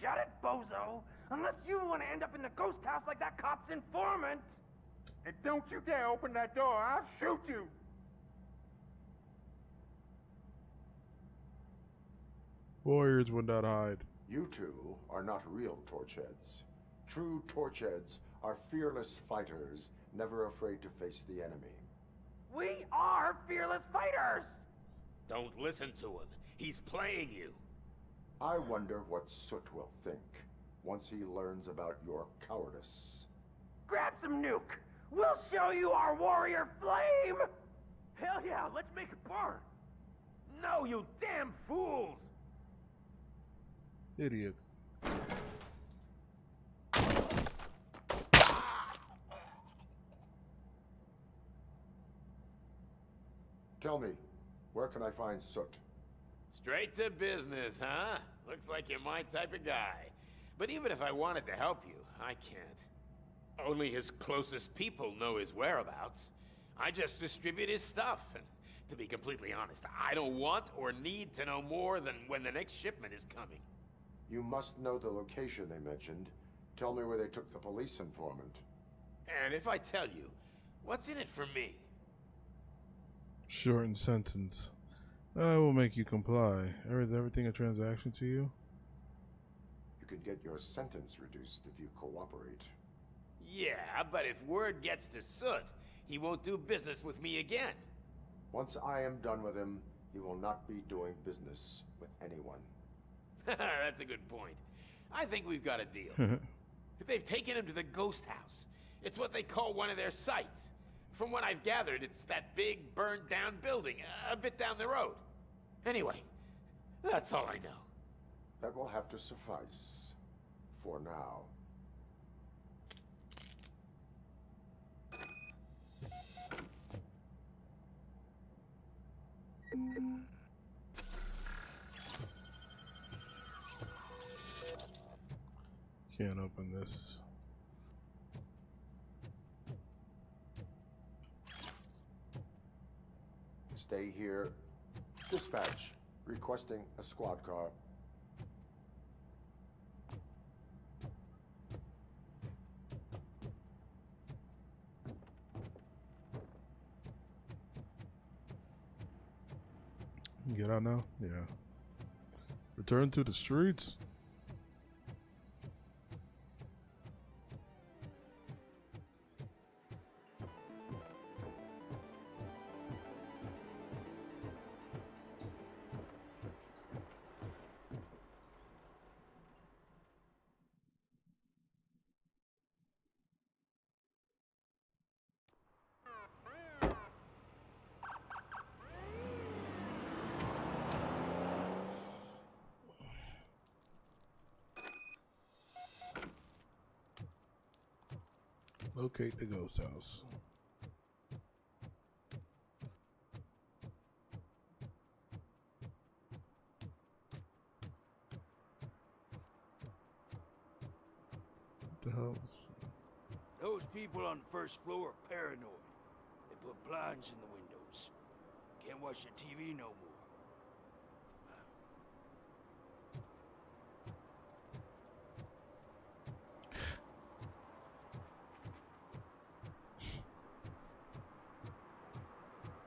Speaker 2: shut it, bozo! Unless you want to end up in the ghost house like that cop's informant! And don't you dare open that door, I'll shoot you!
Speaker 1: Warriors would not hide.
Speaker 12: You two are not real torchheads. True torchheads are fearless fighters, never afraid to face the enemy.
Speaker 2: We are fearless fighters! Don't listen to him. He's playing you.
Speaker 12: I wonder what Soot will think once he learns about your cowardice.
Speaker 2: Grab some nuke! We'll show you our warrior flame! Hell yeah, let's make it burn! No, you damn fools!
Speaker 1: Idiots.
Speaker 12: Tell me, where can I find Soot?
Speaker 2: Straight to business, huh? Looks like you're my type of guy. But even if I wanted to help you, I can't. Only his closest people know his whereabouts. I just distribute his stuff, and to be completely honest, I don't want or need to know more than when the next shipment is coming.
Speaker 12: You must know the location they mentioned. Tell me where they took the police informant.
Speaker 2: And if I tell you, What's in it for me?
Speaker 1: Shortened sentence. I will make you comply. Everything a transaction to you?
Speaker 12: You can get your sentence reduced if you cooperate.
Speaker 2: Yeah, but if word gets to Soot, he won't do business with me again.
Speaker 12: Once I am done with him, he will not be doing business with anyone.
Speaker 2: That's a good point. I think we've got a deal. They've taken him to the ghost house. It's what they call one of their sites. From what I've gathered, it's that big, burned-down building a bit down the road. Anyway, that's all I know.
Speaker 12: That will have to suffice. For now.
Speaker 1: Can't open this.
Speaker 12: Stay here. Dispatch. Requesting a squad car.
Speaker 1: Get out now? Yeah. Return to the streets? Locate the ghost house. What the hell?
Speaker 3: Those people on the first floor are paranoid. They put blinds in the windows. Can't watch the TV no more.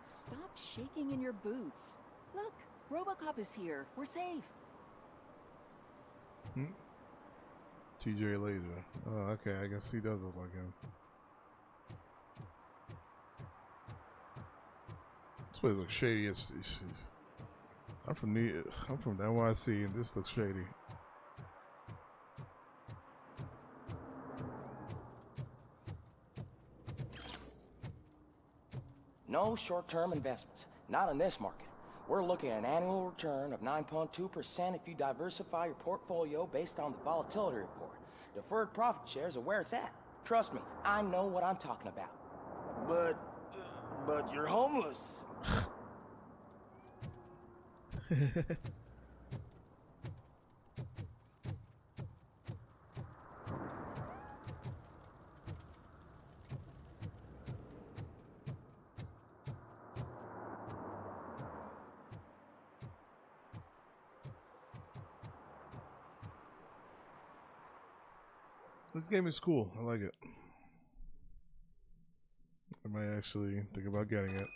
Speaker 4: Stop shaking in your boots. Look, Robocop is here. We're safe.
Speaker 1: TJ Laser. Oh, okay. I guess he does look like him. This place looks shady. I'm from NYC, and this looks shady.
Speaker 18: No short-term investments. Not in this market. We're looking at an annual return of 9.2% if you diversify your portfolio based on the volatility report. Deferred profit shares are where it's at. Trust me, I know what I'm talking about.
Speaker 13: But you're homeless.
Speaker 1: This game is cool. I like it. I might actually think about getting it.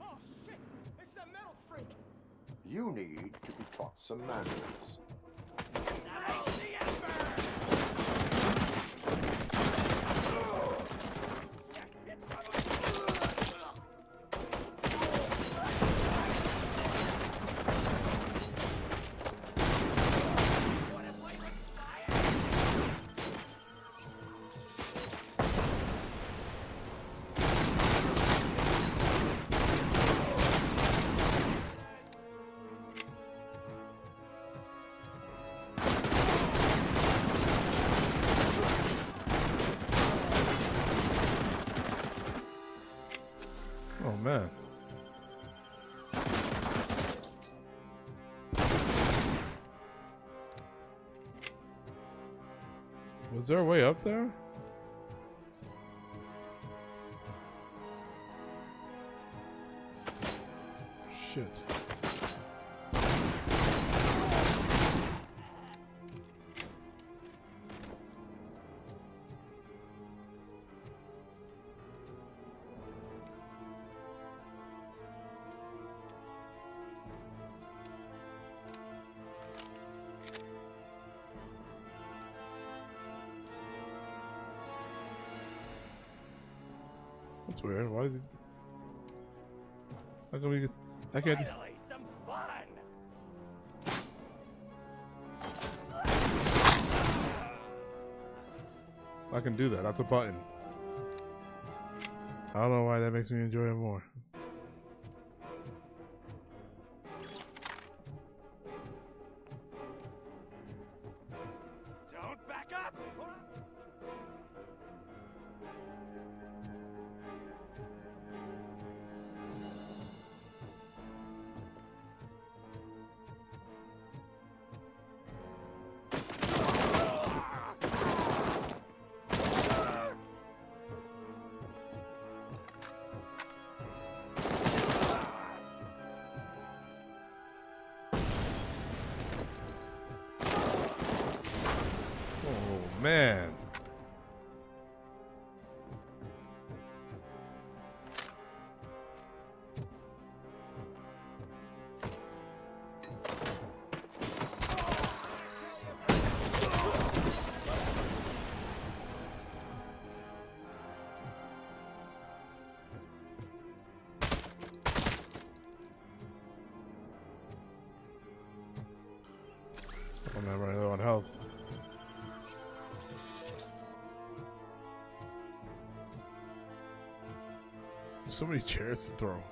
Speaker 13: Oh shit! It's a metal freak!
Speaker 12: You need to be taught some manners.
Speaker 1: Oh man. Was there a way up there? Shit. That's weird. Why did? How come we? I can't.
Speaker 3: Finally, some fun.
Speaker 1: I can do that. That's a button. I don't know why that makes me enjoy it more.
Speaker 3: Don't back up.
Speaker 1: Oh man. I'm not running low on health. So many chairs to throw.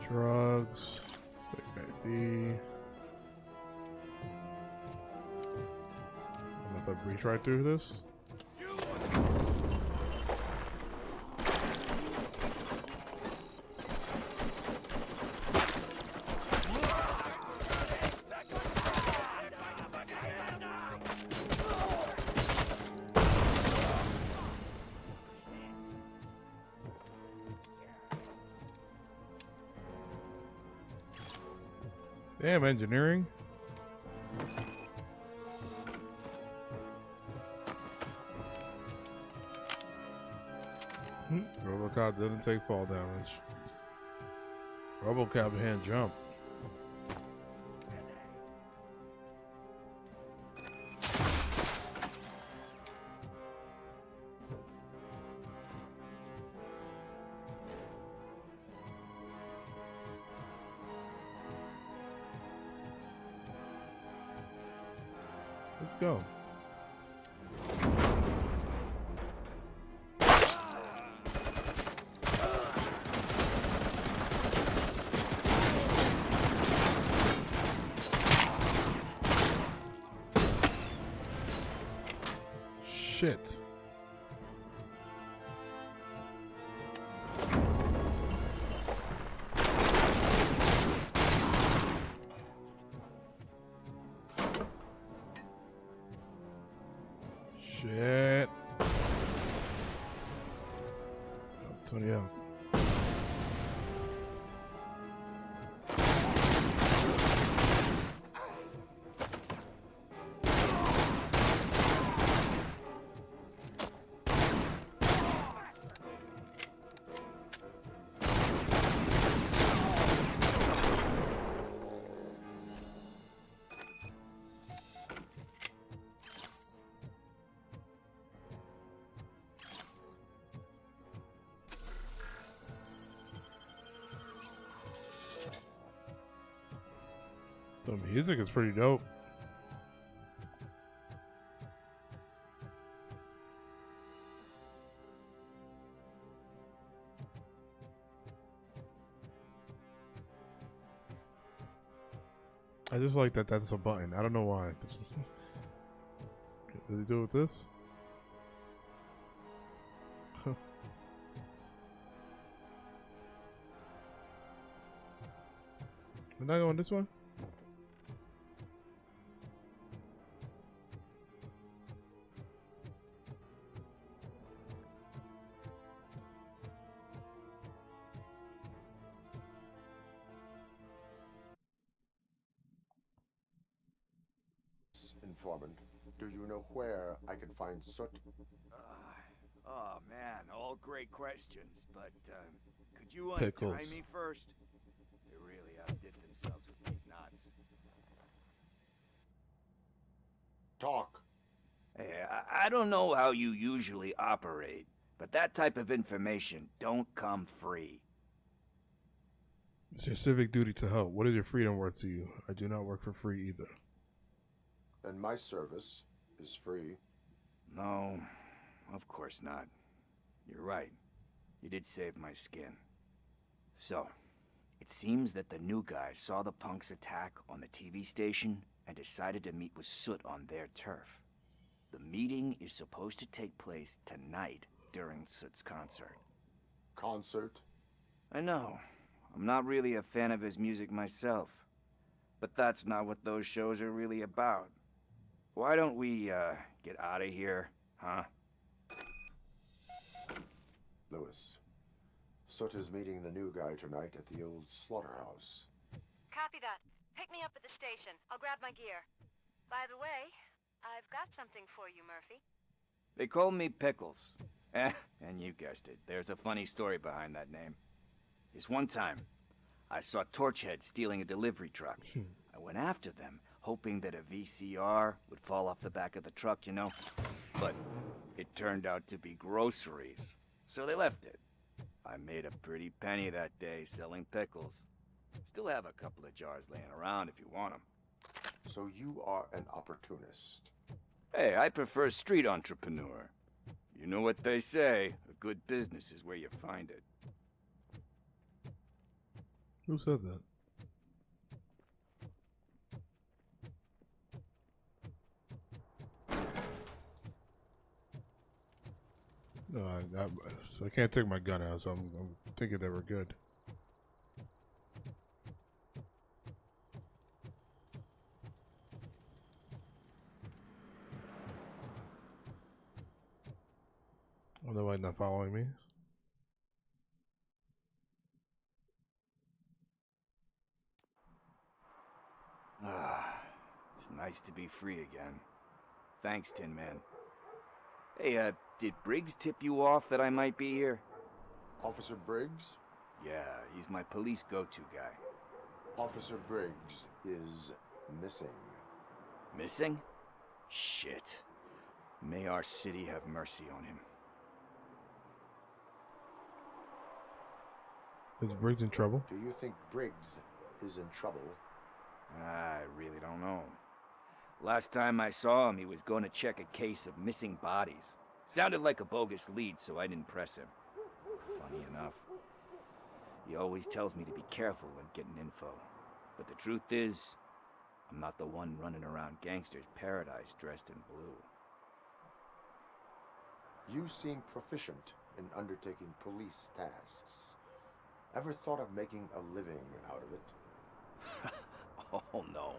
Speaker 1: Drugs. Fake ID. I'm gonna have to breach right through this. Damn, engineering. Robocop didn't take fall damage. Robocop hand jump. Let's go. Shit. Shit. 20 health. The music is pretty dope. I just like that that's a button. I don't know why. Did he do it with this? We're not going this one?
Speaker 12: Informant, do you know where I can find Soot?
Speaker 3: Oh man, all great questions, but could
Speaker 10: Could you untie
Speaker 1: Pickles.
Speaker 10: me first? They really outdid themselves with these knots.
Speaker 12: Talk.
Speaker 10: Hey, I don't know how you usually operate, but that type of information don't come free.
Speaker 1: It's your civic duty to help. What is your freedom worth to you? I do not work for free either.
Speaker 12: And my service is free.
Speaker 10: No, of course not. You're right. You did save my skin. So, it seems that the new guy saw the punks attack on the TV station and decided to meet with Soot on their turf. The meeting is supposed to take place tonight during Soot's concert.
Speaker 12: Concert?
Speaker 10: I know. I'm not really a fan of his music myself. But that's not what those shows are really about. Why don't we, get out of here, huh?
Speaker 12: Lewis. Soot is meeting the new guy tonight at the old slaughterhouse.
Speaker 11: Copy that. Pick me up at the station. I'll grab my gear. By the way, I've got something for you, Murphy.
Speaker 10: They call me Pickles. And you guessed it. There's a funny story behind that name. This one time, I saw Torchhead stealing a delivery truck. I went after them, hoping that a VCR would fall off the back of the truck, you know? But it turned out to be groceries. So they left it. I made a pretty penny that day selling pickles. Still have a couple of jars laying around if you want them.
Speaker 12: So you are an opportunist.
Speaker 10: Hey, I prefer street entrepreneur. You know what they say, a good business is where you find it.
Speaker 1: Who said that? No, so I can't take my gun out, so I'm thinking that we're good. Oh, nobody's not following me.
Speaker 10: It's nice to be free again. Thanks, Tin Man. Hey, did Briggs tip you off that I might be here?
Speaker 12: Officer Briggs?
Speaker 10: Yeah, he's my police go-to guy.
Speaker 12: Officer Briggs is missing.
Speaker 10: Missing? Shit. May our city have mercy on him.
Speaker 1: Is Briggs in trouble?
Speaker 12: Do you think Briggs is in trouble?
Speaker 10: I really don't know. Last time I saw him, he was going to check a case of missing bodies. Sounded like a bogus lead, so I didn't press him. Funny enough. He always tells me to be careful when getting info. But the truth is, I'm not the one running around gangster's paradise dressed in blue.
Speaker 12: You seem proficient in undertaking police tasks. Ever thought of making a living out of it?
Speaker 10: Oh no.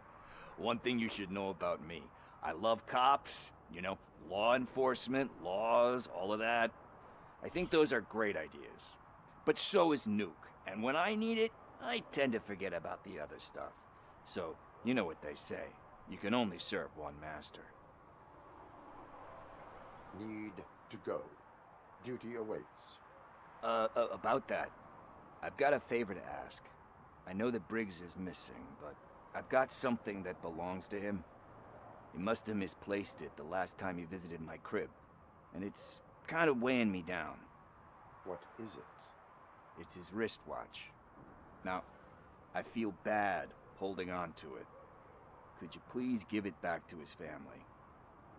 Speaker 10: One thing you should know about me. I love cops, you know, law enforcement, laws, all of that. I think those are great ideas. But so is Nuke. And when I need it, I tend to forget about the other stuff. So, you know what they say. You can only serve one master.
Speaker 12: Need to go. Duty awaits.
Speaker 10: About that. I've got a favor to ask. I know that Briggs is missing, but I've got something that belongs to him. He must have misplaced it the last time he visited my crib, and it's kind of weighing me down.
Speaker 12: What is it?
Speaker 10: It's his wristwatch. Now, I feel bad holding on to it. Could you please give it back to his family?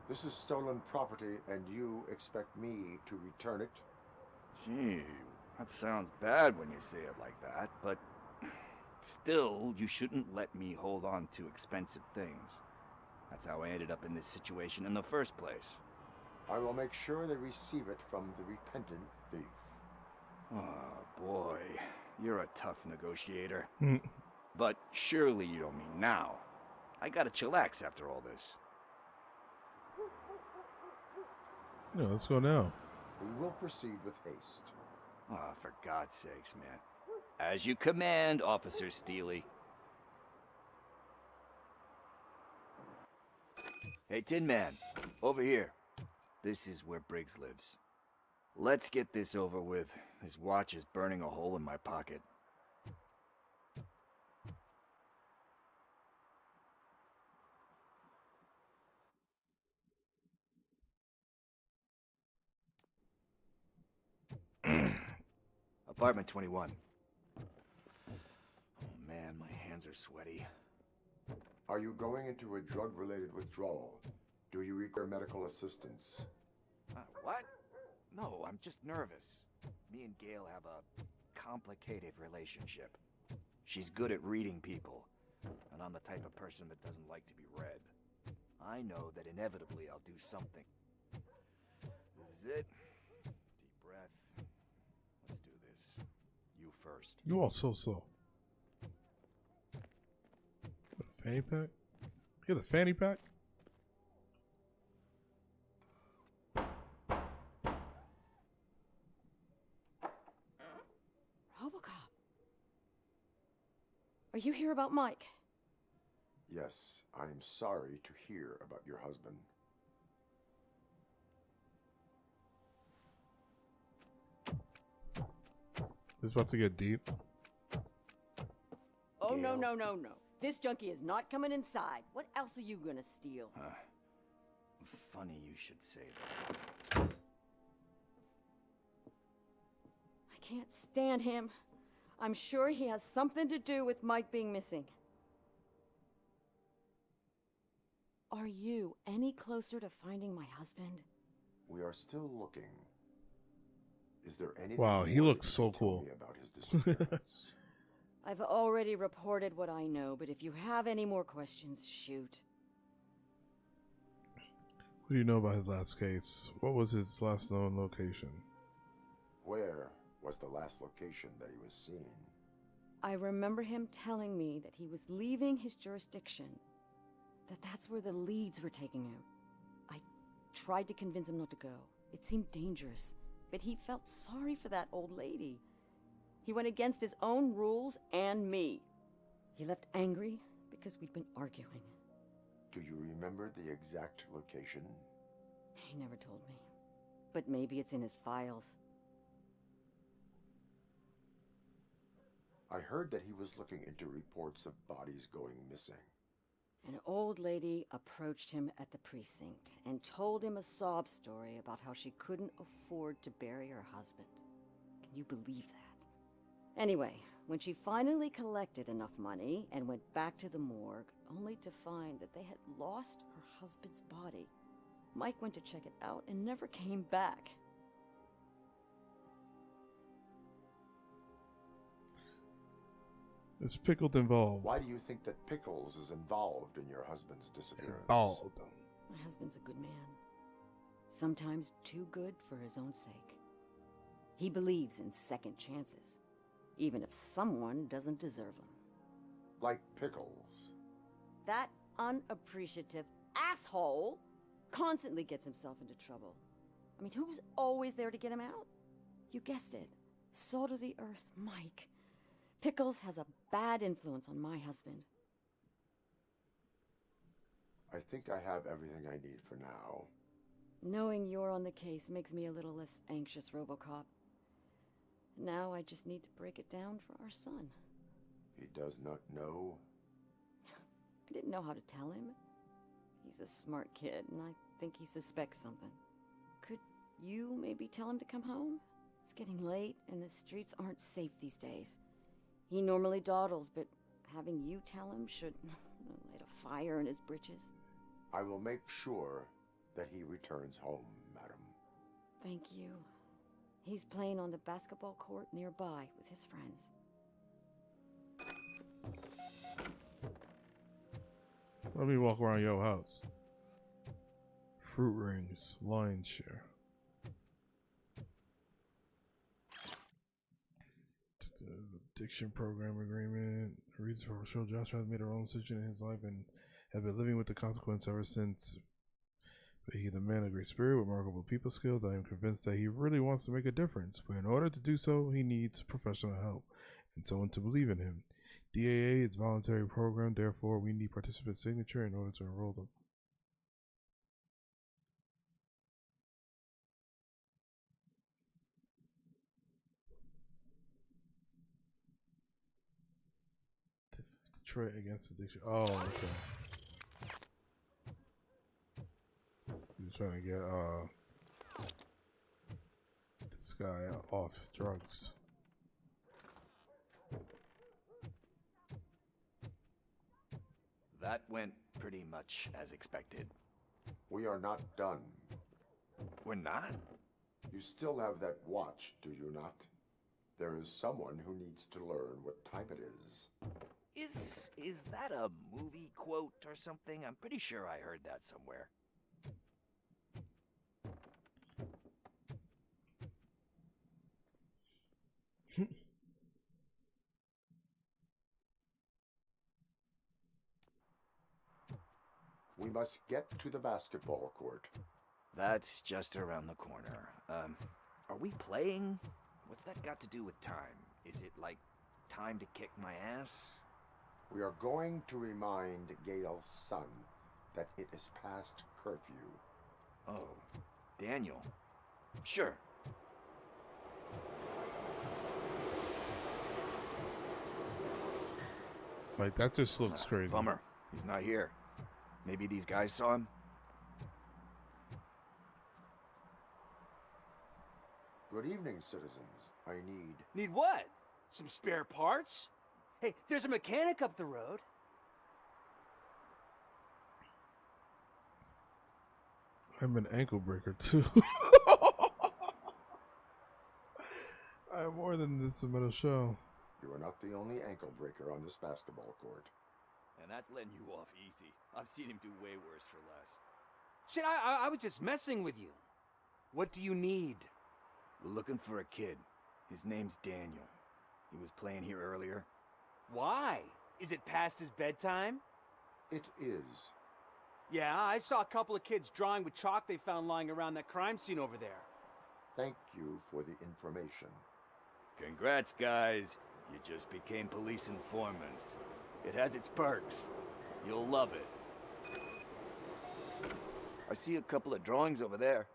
Speaker 12: This is stolen property, and you expect me to return it?
Speaker 10: Gee, that sounds bad when you say it like that, but still, you shouldn't let me hold on to expensive things. That's how I ended up in this situation in the first place.
Speaker 12: I will make sure they receive it from the repentant thief.
Speaker 10: Oh, boy. You're a tough negotiator. But surely you don't mean now. I gotta chillax after all this.
Speaker 1: Yeah, let's go now.
Speaker 12: We will proceed with haste.
Speaker 10: Oh, for God's sakes, man. As you command, Officer Steely. Hey, Tin Man, over here. This is where Briggs lives. Let's get this over with. His watch is burning a hole in my pocket. Apartment 21. Oh man, my hands are sweaty.
Speaker 12: Are you going into a drug-related withdrawal? Do you require medical assistance?
Speaker 10: What? No, I'm just nervous. Me and Gail have a complicated relationship. She's good at reading people, and I'm the type of person that doesn't like to be read. I know that inevitably I'll do something. This is it. Deep breath. Let's do this. You first.
Speaker 1: You all so slow. Fanny pack? You have the fanny pack?
Speaker 16: Robocop. Are you here about Mike?
Speaker 12: Yes, I am sorry to hear about your husband.
Speaker 1: This is about to get deep.
Speaker 6: Oh, no, no, no, no. This junkie is not coming inside. What else are you gonna steal?
Speaker 10: Funny you should say that.
Speaker 6: I can't stand him. I'm sure he has something to do with Mike being missing. Are you any closer to finding my husband?
Speaker 12: We are still looking. Is there anything
Speaker 1: Wow, he
Speaker 12: more
Speaker 1: looks
Speaker 12: that
Speaker 1: so
Speaker 12: you can tell
Speaker 1: cool.
Speaker 12: me about his disappearance?
Speaker 6: I've already reported what I know, but if you have any more questions, shoot.
Speaker 1: What do you know about his last case? What was his last known location?
Speaker 12: Where was the last location that he was seen?
Speaker 6: I remember him telling me that he was leaving his jurisdiction, that's where the leads were taking him. I tried to convince him not to go. It seemed dangerous, but he felt sorry for that old lady. He went against his own rules and me. He left angry because we'd been arguing.
Speaker 12: Do you remember the exact location?
Speaker 6: He never told me, but maybe it's in his files.
Speaker 12: I heard that he was looking into reports of bodies going missing.
Speaker 6: An old lady approached him at the precinct and told him a sob story about how she couldn't afford to bury her husband. Can you believe that? Anyway, when she finally collected enough money and went back to the morgue, only to find that they had lost her husband's body, Mike went to check it out and never came back.
Speaker 1: Is Pickled involved?
Speaker 12: Why do you think that Pickles is involved in your husband's disappearance?
Speaker 1: Involved.
Speaker 6: My husband's a good man. Sometimes too good for his own sake. He believes in second chances, even if someone doesn't deserve them.
Speaker 12: Like Pickles.
Speaker 6: That unappreciative asshole constantly gets himself into trouble. I mean, who's always there to get him out? You guessed it. Salt of the earth, Mike. Pickles has a bad influence on my husband.
Speaker 12: I think I have everything I need for now.
Speaker 6: Knowing you're on the case makes me a little less anxious, Robocop. Now I just need to break it down for our son.
Speaker 12: He does not know?
Speaker 6: I didn't know how to tell him. He's a smart kid, and I think he suspects something. Could you maybe tell him to come home? It's getting late, and the streets aren't safe these days. He normally dawdles, but having you tell him should light a fire in his britches.
Speaker 12: I will make sure that he returns home, madam.
Speaker 6: Thank you. He's playing on the basketball court nearby with his friends.
Speaker 1: Let me walk around your house. Fruit rings, lion's share. Addiction program agreement. Reasons for show Josh has made a wrong decision in his life and has been living with the consequence ever since. But he's a man of great spirit with remarkable people skills. I am convinced that he really wants to make a difference, but in order to do so, he needs professional help and someone to believe in him. DAA is a voluntary program, therefore we need participant signature in order to enroll them. Detroit against addiction. Oh, okay. You're trying to get this guy off drugs.
Speaker 10: That went pretty much as expected.
Speaker 12: We are not done.
Speaker 10: We're not?
Speaker 12: You still have that watch, do you not? There is someone who needs to learn what time it is.
Speaker 10: Is that a movie quote or something? I'm pretty sure I heard that somewhere.
Speaker 12: We must get to the basketball court.
Speaker 10: That's just around the corner. Are we playing? What's that got to do with time? Is it like time to kick my ass?
Speaker 12: We are going to remind Gail's son that it is past curfew.
Speaker 10: Oh, Daniel. Sure.
Speaker 1: Like, that just looks crazy.
Speaker 10: Bummer. He's not here. Maybe these guys saw him?
Speaker 12: Good evening, citizens. I need...
Speaker 15: Need what? Some spare parts? Hey, there's a mechanic up the road.
Speaker 1: I'm an ankle breaker, too. I'm more than this metal show.
Speaker 12: You are not the only ankle breaker on this basketball court.
Speaker 10: And that's letting you off easy. I've seen him do way worse for less.
Speaker 15: Shit, I was just messing with you. What do you need?
Speaker 10: We're looking for a kid. His name's Daniel. He was playing here earlier.
Speaker 15: Why? Is it past his bedtime?
Speaker 12: It is.
Speaker 15: Yeah, I saw a couple of kids drawing with chalk they found lying around that crime scene over there.
Speaker 12: Thank you for the information.
Speaker 10: Congrats, guys. You just became police informants. It has its perks. You'll love it. I see a couple of drawings over there.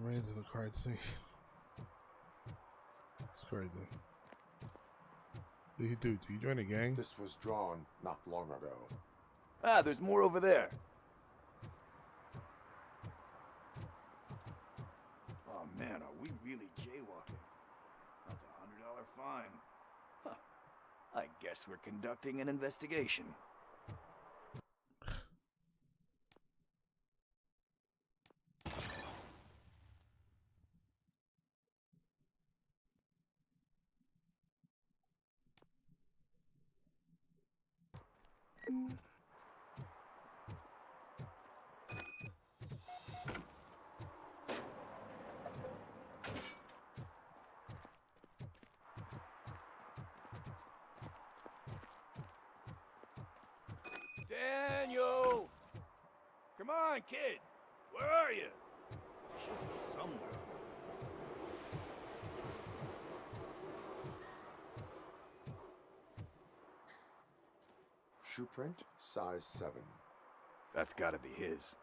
Speaker 1: Ran to the crime scene. It's crazy. What did he do? Did he join a gang?
Speaker 12: This was drawn not long ago.
Speaker 10: Ah, there's more over there. Oh man, are we really jaywalking? That's a $100 fine. Huh. I guess we're conducting an investigation. Daniel! Come on, kid! Where are you? Should be somewhere.
Speaker 12: Shoe print, size 7.
Speaker 10: That's gotta be his.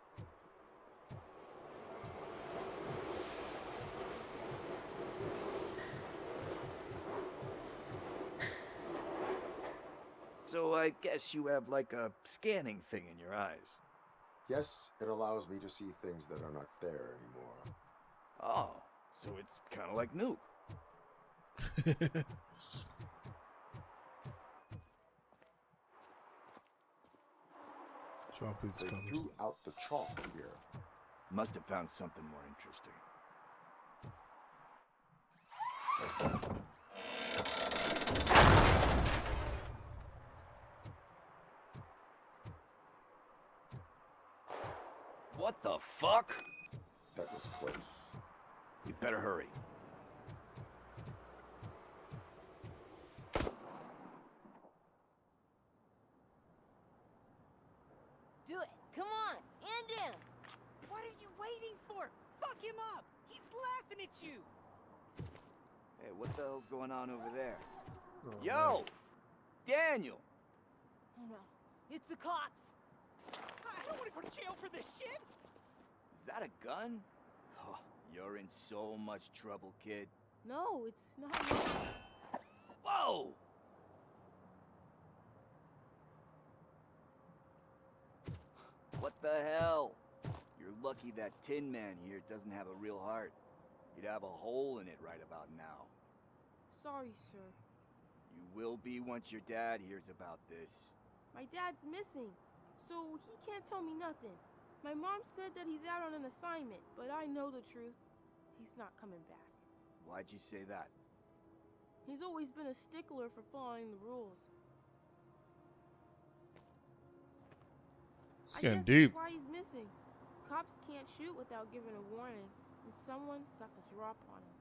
Speaker 10: So I guess you have like a scanning thing in your eyes.
Speaker 12: Yes, it allows me to see things that are not there anymore.
Speaker 10: Oh, so it's kind of like Nuke.
Speaker 12: They threw out the chalk here.
Speaker 10: Must have found something more interesting. What the fuck?
Speaker 12: That was close.
Speaker 10: We better hurry.
Speaker 9: Do it. Come on. And in.
Speaker 8: What are you waiting for? Fuck him up! He's laughing at you!
Speaker 10: Hey, what the hell's going on over there?
Speaker 1: Oh,
Speaker 10: Yo! Daniel!
Speaker 9: Oh no. It's the cops.
Speaker 8: I don't want to go to jail for this shit!
Speaker 10: Is that a gun? You're in so much trouble, kid.
Speaker 17: No, it's not.
Speaker 10: Whoa! What the hell? You're lucky that Tin Man here doesn't have a real heart. He'd have a hole in it right about now.
Speaker 17: Sorry, sir.
Speaker 10: You will be once your dad hears about this.
Speaker 17: My dad's missing, so he can't tell me nothing. My mom said that he's out on an assignment, but I know the truth. He's not coming back.
Speaker 10: Why'd you say that?
Speaker 17: He's always been a stickler for following the rules.
Speaker 1: It's getting
Speaker 17: I guess
Speaker 1: deep.
Speaker 17: that's why he's missing. Cops can't shoot without giving a warning, and someone got the drop on him.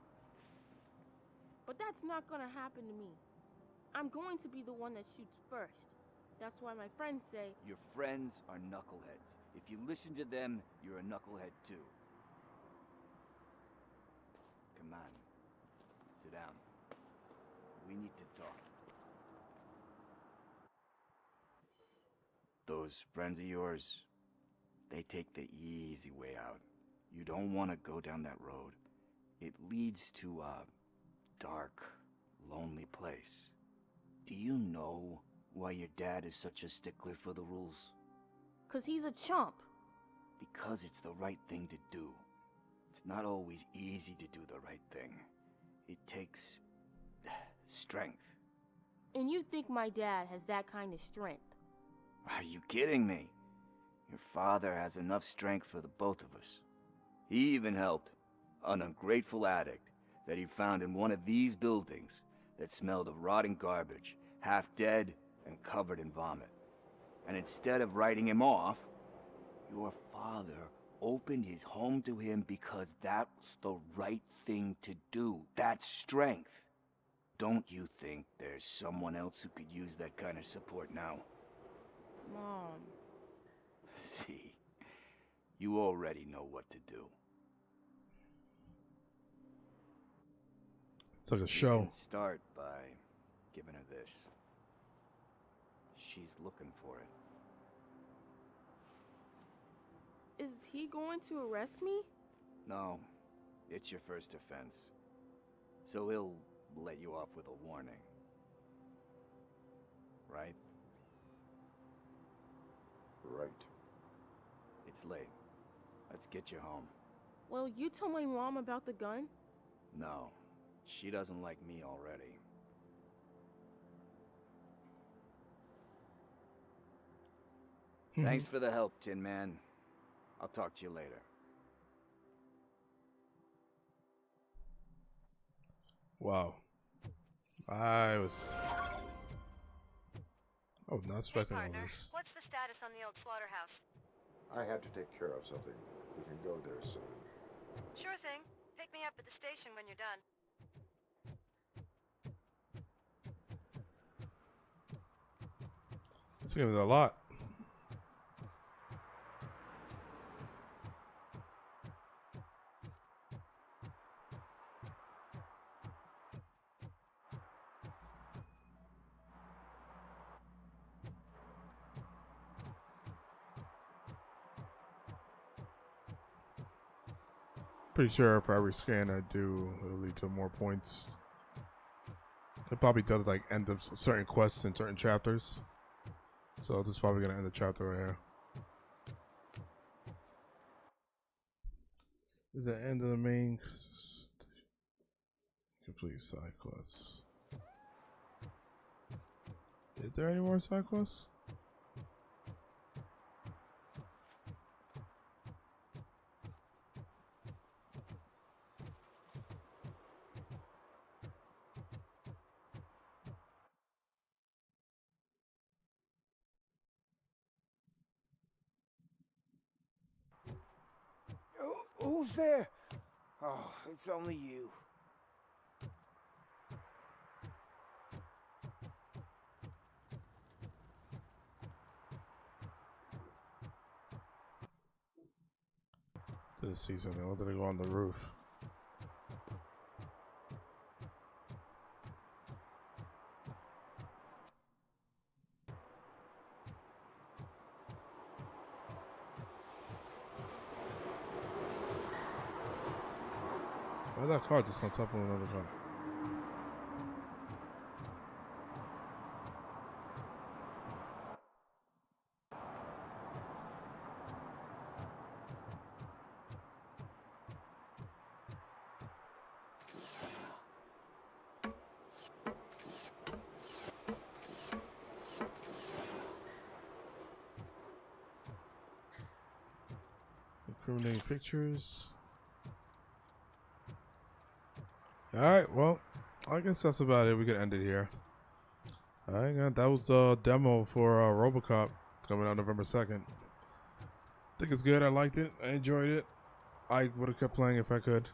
Speaker 17: But that's not gonna happen to me. I'm going to be the one that shoots first. That's why my friends say...
Speaker 10: Your friends are knuckleheads. If you listen to them, you're a knucklehead too. Come on. Sit down. We need to talk. Those friends of yours, they take the easy way out. You don't want to go down that road. It leads to a dark, lonely place. Do you know why your dad is such a stickler for the rules?
Speaker 17: 'Cause he's a chump.
Speaker 10: Because it's the right thing to do. It's not always easy to do the right thing. It takes strength.
Speaker 17: And you think my dad has that kind of strength?
Speaker 10: Are you kidding me? Your father has enough strength for the both of us. He even helped an ungrateful addict that he found in one of these buildings that smelled of rotting garbage, half dead and covered in vomit. And instead of writing him off, your father opened his home to him because that's the right thing to do. That's strength. Don't you think there's someone else who could use that kind of support now?
Speaker 17: Mom.
Speaker 10: See, you already know what to do.
Speaker 1: It's like a
Speaker 10: You
Speaker 1: show.
Speaker 10: can start by giving her this. She's looking for it.
Speaker 17: Is he going to arrest me?
Speaker 10: No, it's your first offense. So he'll let you off with a warning. Right?
Speaker 12: Right.
Speaker 10: It's late. Let's get you home.
Speaker 17: Well, you told my mom about the gun?
Speaker 10: No, she doesn't like me already. Thanks for the help, Tin Man. I'll talk to you later.
Speaker 1: Wow. I was not expecting all
Speaker 11: Partner,
Speaker 1: this.
Speaker 11: what's the status on the old slaughterhouse?
Speaker 12: I had to take care of something. We can go there soon.
Speaker 11: Sure thing. Pick me up at the station when you're done.
Speaker 1: This game is a lot. Pretty sure for every scan I do, it'll lead to more points. It probably does like end of certain quests in certain chapters. So this is probably gonna end the chapter right here. This is the end of the main complete side quests. Is there any more side quests?
Speaker 13: Who's there? Oh, it's only you.
Speaker 1: Didn't see something. What did I go on the roof? Why that car just on top of another car? Incriminating pictures. Alright, well, I guess that's about it. We can end it here. Alright, that was a demo for Robocop coming out November 2nd. I think it's good. I liked it. I enjoyed it. I would have kept playing if I could.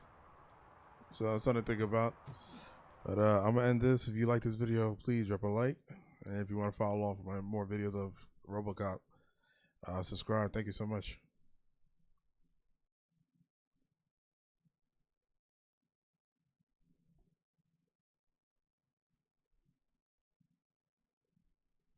Speaker 1: So that's something to think about. But I'm going to end this. If you like this video, please drop a like. And if you want to follow along for more videos of Robocop, subscribe. Thank you so much.